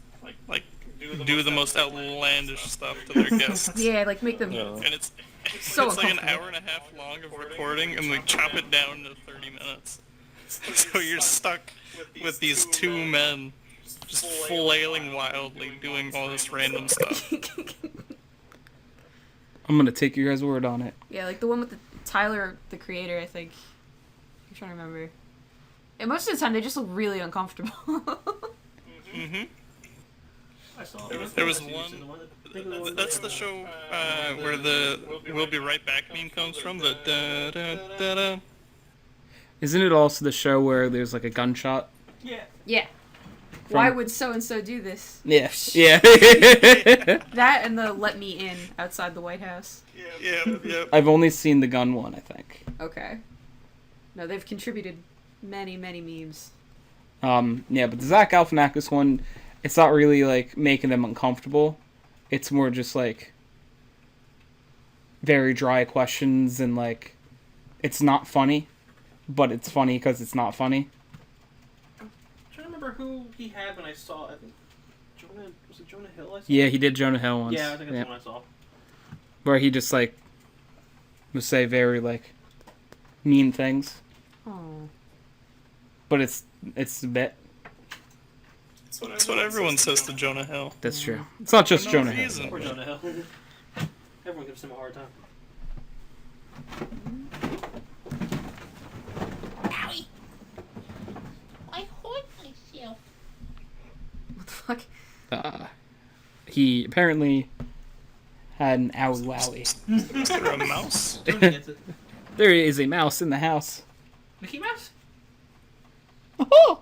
like do the most outlandish stuff to their guests. Yeah, like, make them... No. And it's So it's like an uncomfortable. hour and a half long of recording, and they chop it down to 30 minutes. So you're stuck with these two men just flailing wildly, doing all this random stuff. I'm gonna take your guys' word on it. Yeah, like the one with the Tyler, the creator, I think. I'm trying to remember. And most of the time, they just look really uncomfortable. Mm-hmm. I saw There was one. That's the show where the "We'll be right back" meme comes from. The da da da da. Isn't it also the show where there's like a gunshot? Yeah. Yeah. Why would so-and-so do this? Yeah. Yeah. That and the let me in outside the White House. Yeah. I've only seen the gun one, I think. Okay. No, they've contributed many, many memes. Yeah, but the Zach Galifianakis one, it's not really like making them uncomfortable. It's more just like very dry questions and like it's not funny, but it's funny because it's not funny. I'm trying to remember who he had when I saw. I think was it Jonah Hill? I saw? Yeah, he did Jonah Hill once. Yeah, I think that's the one I saw. Where he just like would say very like mean things, Oh. but it's a bit. That's what everyone says to Jonah Hill. That's true. It's not just For no Jonah Hill. reason. Poor Jonah Hill. Everyone gives him a hard time. Owie! I hurt myself. What the fuck? He apparently had an owie wowie. Is there a mouse? Tony gets it. There is a mouse in the house. Mickey Mouse? Oh!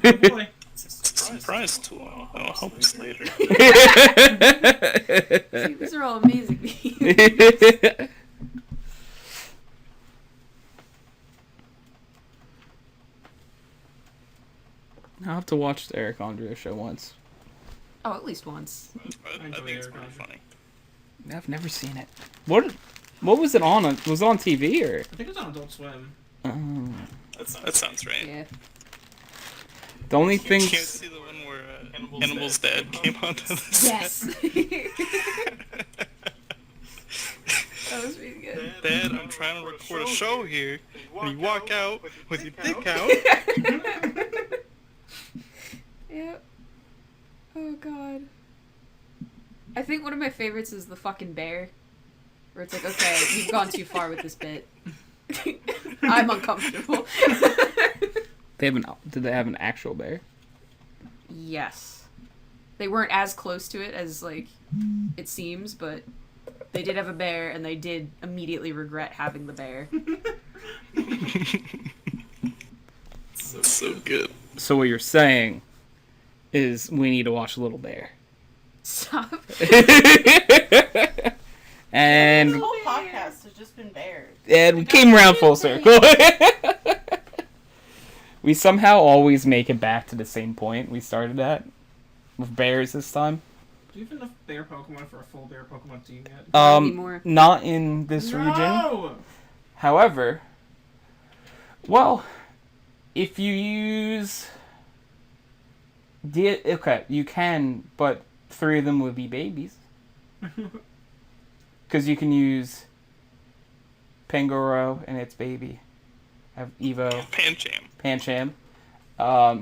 Oh boy. Surprise tool. I'll help us later. See, these are all amazing memes. I'll have to watch the Eric Andre show once. Oh, at least once. I think it's pretty funny. I've never seen it. What was it on? Was it on TV or? I think it was on Adult Swim. Oh. That sounds right. Yeah. The only You thing. can't see the one where Hannibal's dad came onto the Yes. set. That was really good. Dad, I'm trying to record a show here, and you walk out with your dick out. Yep. Oh god. I think one of my favorites is the fucking bear. Where it's like, okay, you've gone too far with this bit. I'm uncomfortable. Did they have an actual bear? Yes. They weren't as close to it as, like, it seems, but they did have a bear, and they did immediately regret having the bear. That's so good. So what you're saying is we need to watch Little Bear. Stop. And This whole podcast has just been bears. we came around full circle. We somehow always make it back to the same point we started at with bears this time. Do you have enough bear Pokemon for a full bear Pokemon team yet? Anymore. Not in this region. No! However, well, if you use okay, you can, but 3 of them would be babies. Because you can use Pangoro and its baby. Have Evo, Pancham.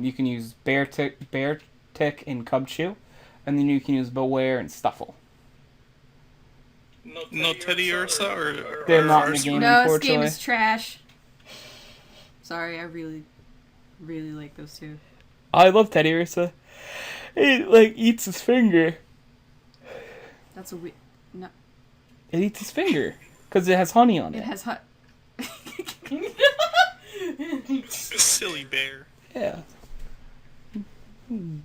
You can use Bear Tick and Cubchoo. And then you can use Beware and Stuffle. No Teddy Ursa or They're not in the Arceus? game, No, this unfortunately. game is trash. Sorry, I really, really like those two. I love Teddy Ursa. It, like, eats his finger. That's a weird... No, It eats his finger. Because it has honey on it it. has hot... Silly bear. Yeah. Don't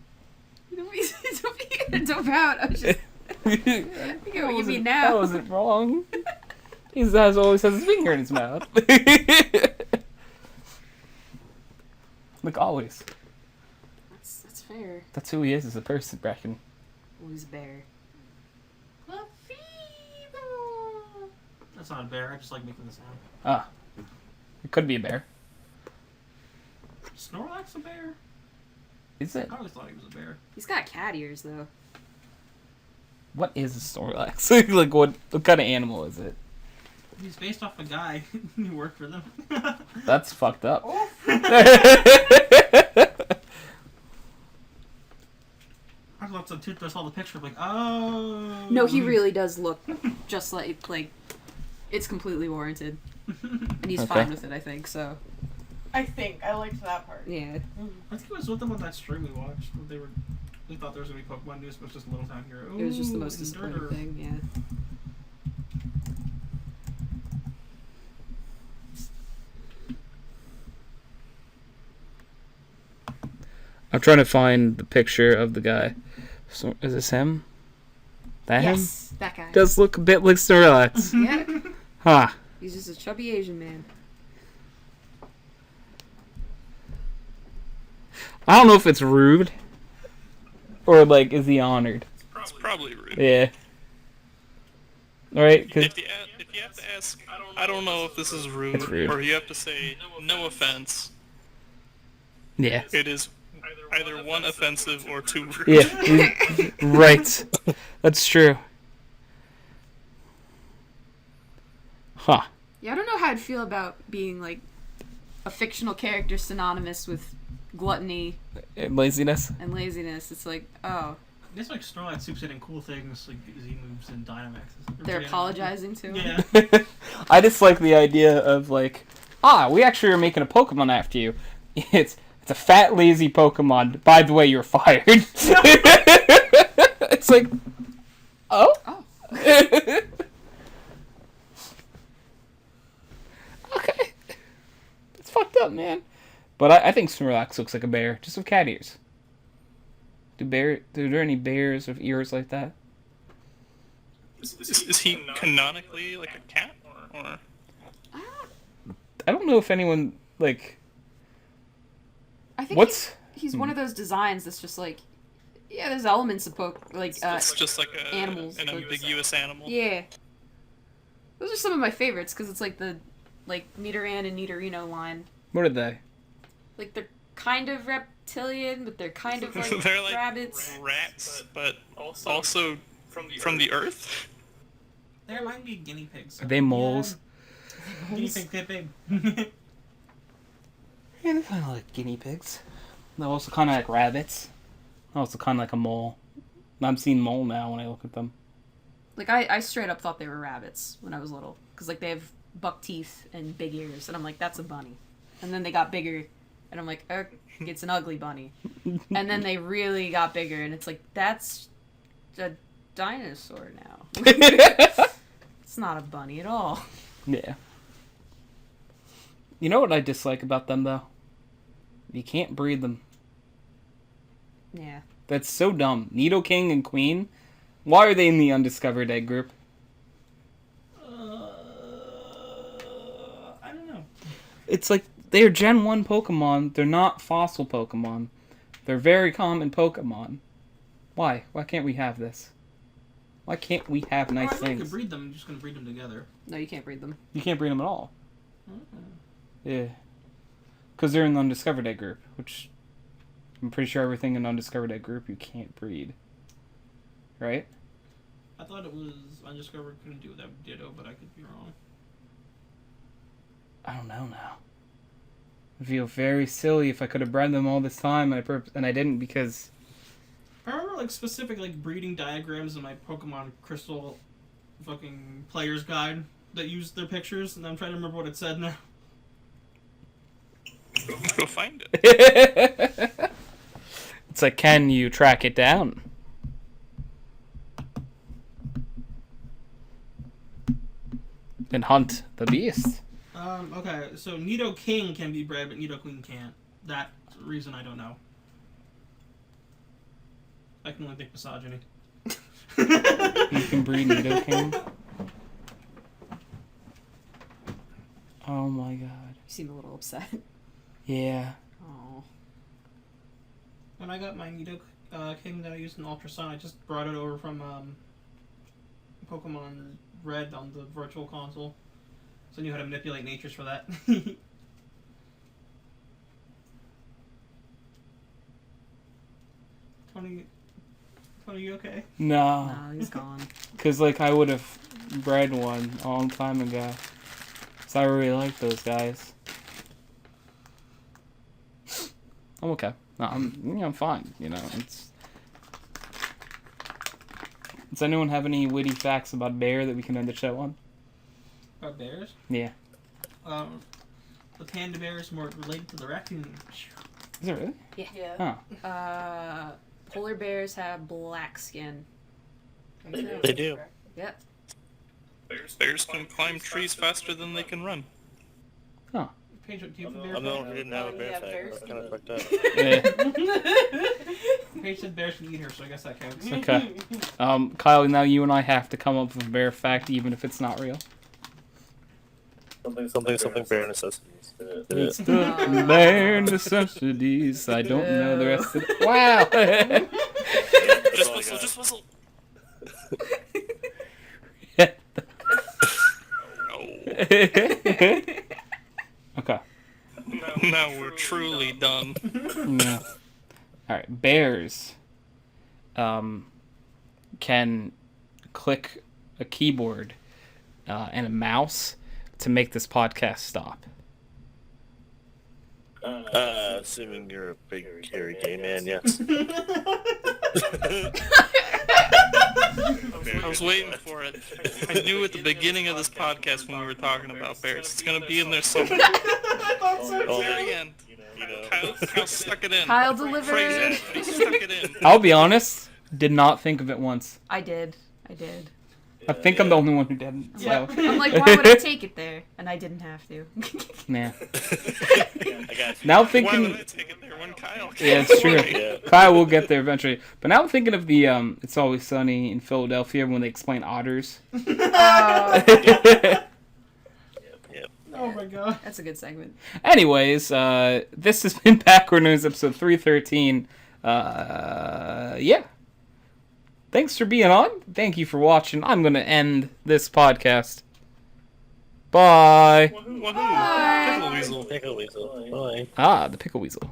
out. I was just... I get what you mean now. That wasn't wrong. He always has his finger in his mouth. Like always. That's fair. That's who he is as a person, Brecken. Always bear. That's not a bear, I just like making the sound. Ah. It could be a bear. Snorlax a bear? Is it? I always thought he was a bear. He's got cat ears, though. What is a Snorlax? Like, what kind of animal is it? He's based off a guy who worked for them. That's fucked up. I thought the toothbrush saw the picture, like, oh. No, he really does look just like it's completely warranted. And he's Okay. fine with it, I think, so. I think. I liked that part. Yeah. I think it was with them on that stream we watched. They thought there was going to be Pokemon news, but it was just Little Town Hero. It was just the most Ooh, disappointing Durder. thing, yeah. I'm trying to find the picture of the guy. So, is this him? That him? Yes, that guy. Does look a bit like Snorlax. Yeah. Huh. He's just a chubby Asian man. I don't know if it's rude. Or, like, is he honored? It's probably rude. Yeah. Alright, because... If you have to ask, I don't know if this is rude, It's rude. or you have to say, no offense. Yeah. It is either 1 offensive or 2 rude. Yeah. Right. That's true. Huh. Yeah, I don't know how I'd feel about being, like, a fictional character synonymous with gluttony And laziness. and laziness. It's like, oh, It's like Snorlax soups in cool things like Z-moves and Dynamaxes. they're apologizing to him. Yeah. I just like the idea of, like, we actually are making a Pokemon after you. It's a fat, lazy Pokemon. By the way, you're fired. It's like, oh? Oh. Okay. It's fucked up, man. But I think Snorlax looks like a bear, just with cat ears. Are there any bears with ears like that? Is he canonically like a cat? Or... I don't know if anyone, like... I think What's... he's one of those designs that's just like, yeah, there's elements of It's just like animals, an but- ambiguous animal. yeah. Those are some of my favorites because it's like the Nidoran and Nidorino line. What are they? Like, they're kind of reptilian, but they're kind of like They're like rabbits. rats, but also from the earth. They remind me of guinea pigs. Are they moles? Yeah. Guinea pig, pig, pig. Yeah, they're kind of like guinea pigs. They're also kind of like rabbits. Also kind of like a mole. I'm seeing mole now when I look at them. Like, I straight up thought they were rabbits when I was little. Because, like, they have buck teeth and big ears. And I'm like, that's a bunny. And then they got bigger. And I'm like, it's an ugly bunny. And then they really got bigger. And it's like, that's a dinosaur now. It's not a bunny at all. Yeah. You know what I dislike about them, though? You can't breed them. Yeah. That's so dumb. Nidoking and Queen, why are they in the undiscovered egg group? I don't know. It's like, they're Gen 1 Pokemon. They're not fossil Pokemon. They're very common Pokemon. Why? Why can't we have this? Why can't we have nice I think you things? could breed them. You're just gonna breed them together. No, you can't breed them. You can't breed them at all. Yeah. Because they're in the undiscovered egg group, which I'm pretty sure everything in undiscovered egg group you can't breed. Right? I thought it was undiscovered couldn't do that Ditto, but I could be wrong. I don't know now. I feel very silly if I could have bred them all this time and I didn't because... I remember like specific like breeding diagrams in my Pokemon Crystal fucking player's guide that used their pictures, and I'm trying to remember what it said now. Go find it. It's like, can you track it down? And hunt the beast. Okay, so Nidoking can be bred, but Nidoqueen can't. That's the reason I don't know. I can only think misogyny. You can breed Nidoking. Oh my god. You seem a little upset. Yeah. Oh. When I got my Nidoking that I used in Ultra Sun, I just brought it over from Pokemon Red on the Virtual Console. So I knew how to manipulate natures for that. Tony, you okay? No. No, he's gone. Because, like, I would have bred one a long time ago. So I really like those guys. I'm okay. No, I'm fine. You know, Does anyone have any witty facts about bear that we can end the show on? About bears? Yeah. The panda bear is more related to the raccoon. Is it really? Yeah. Huh. Polar bears have black skin. They do. Yep. Bears can climb trees faster than they can run. Paige, do you have a bear I'm the fact? one who didn't have a bear fact. That's kind of fucked up. Yeah. Paige said bears can eat her, so I guess that counts. Okay. Kyle, now you and I have to come up with a bear fact, even if it's not real. Something bare necessities. It's the bare necessities. I don't know the rest of it. Wow! Just whistle. Okay. Now we're truly done. Yeah. Alright, bears can click a keyboard and a mouse to make this podcast stop. Assuming you're a big, hairy gay man, yes. I was waiting for it. I knew at the beginning of this podcast when we were talking about bears, it's gonna be in there somewhere. I thought so too. Very end. Kyle stuck it in. Kyle delivered. Phrase it. He stuck it in. I'll be honest, did not think of it once. I did. I think I'm the only one who didn't. So. Yeah. I'm like, why would I take it there? And I didn't have to. Nah. I got you. Now Why thinking... would I take it there when Kyle came? Yeah, it's true. Yeah. Kyle will get there eventually. But now I'm thinking of the It's Always Sunny in Philadelphia when they explain otters. Oh my god. That's a good segment. Anyways, this has been Backward News episode 313. Yeah. Thanks for being on. Thank you for watching. I'm going to end this podcast. Bye. Wahoo! Bye. Pickle weasel. Pickle weasel. Bye. Ah, the pickle weasel.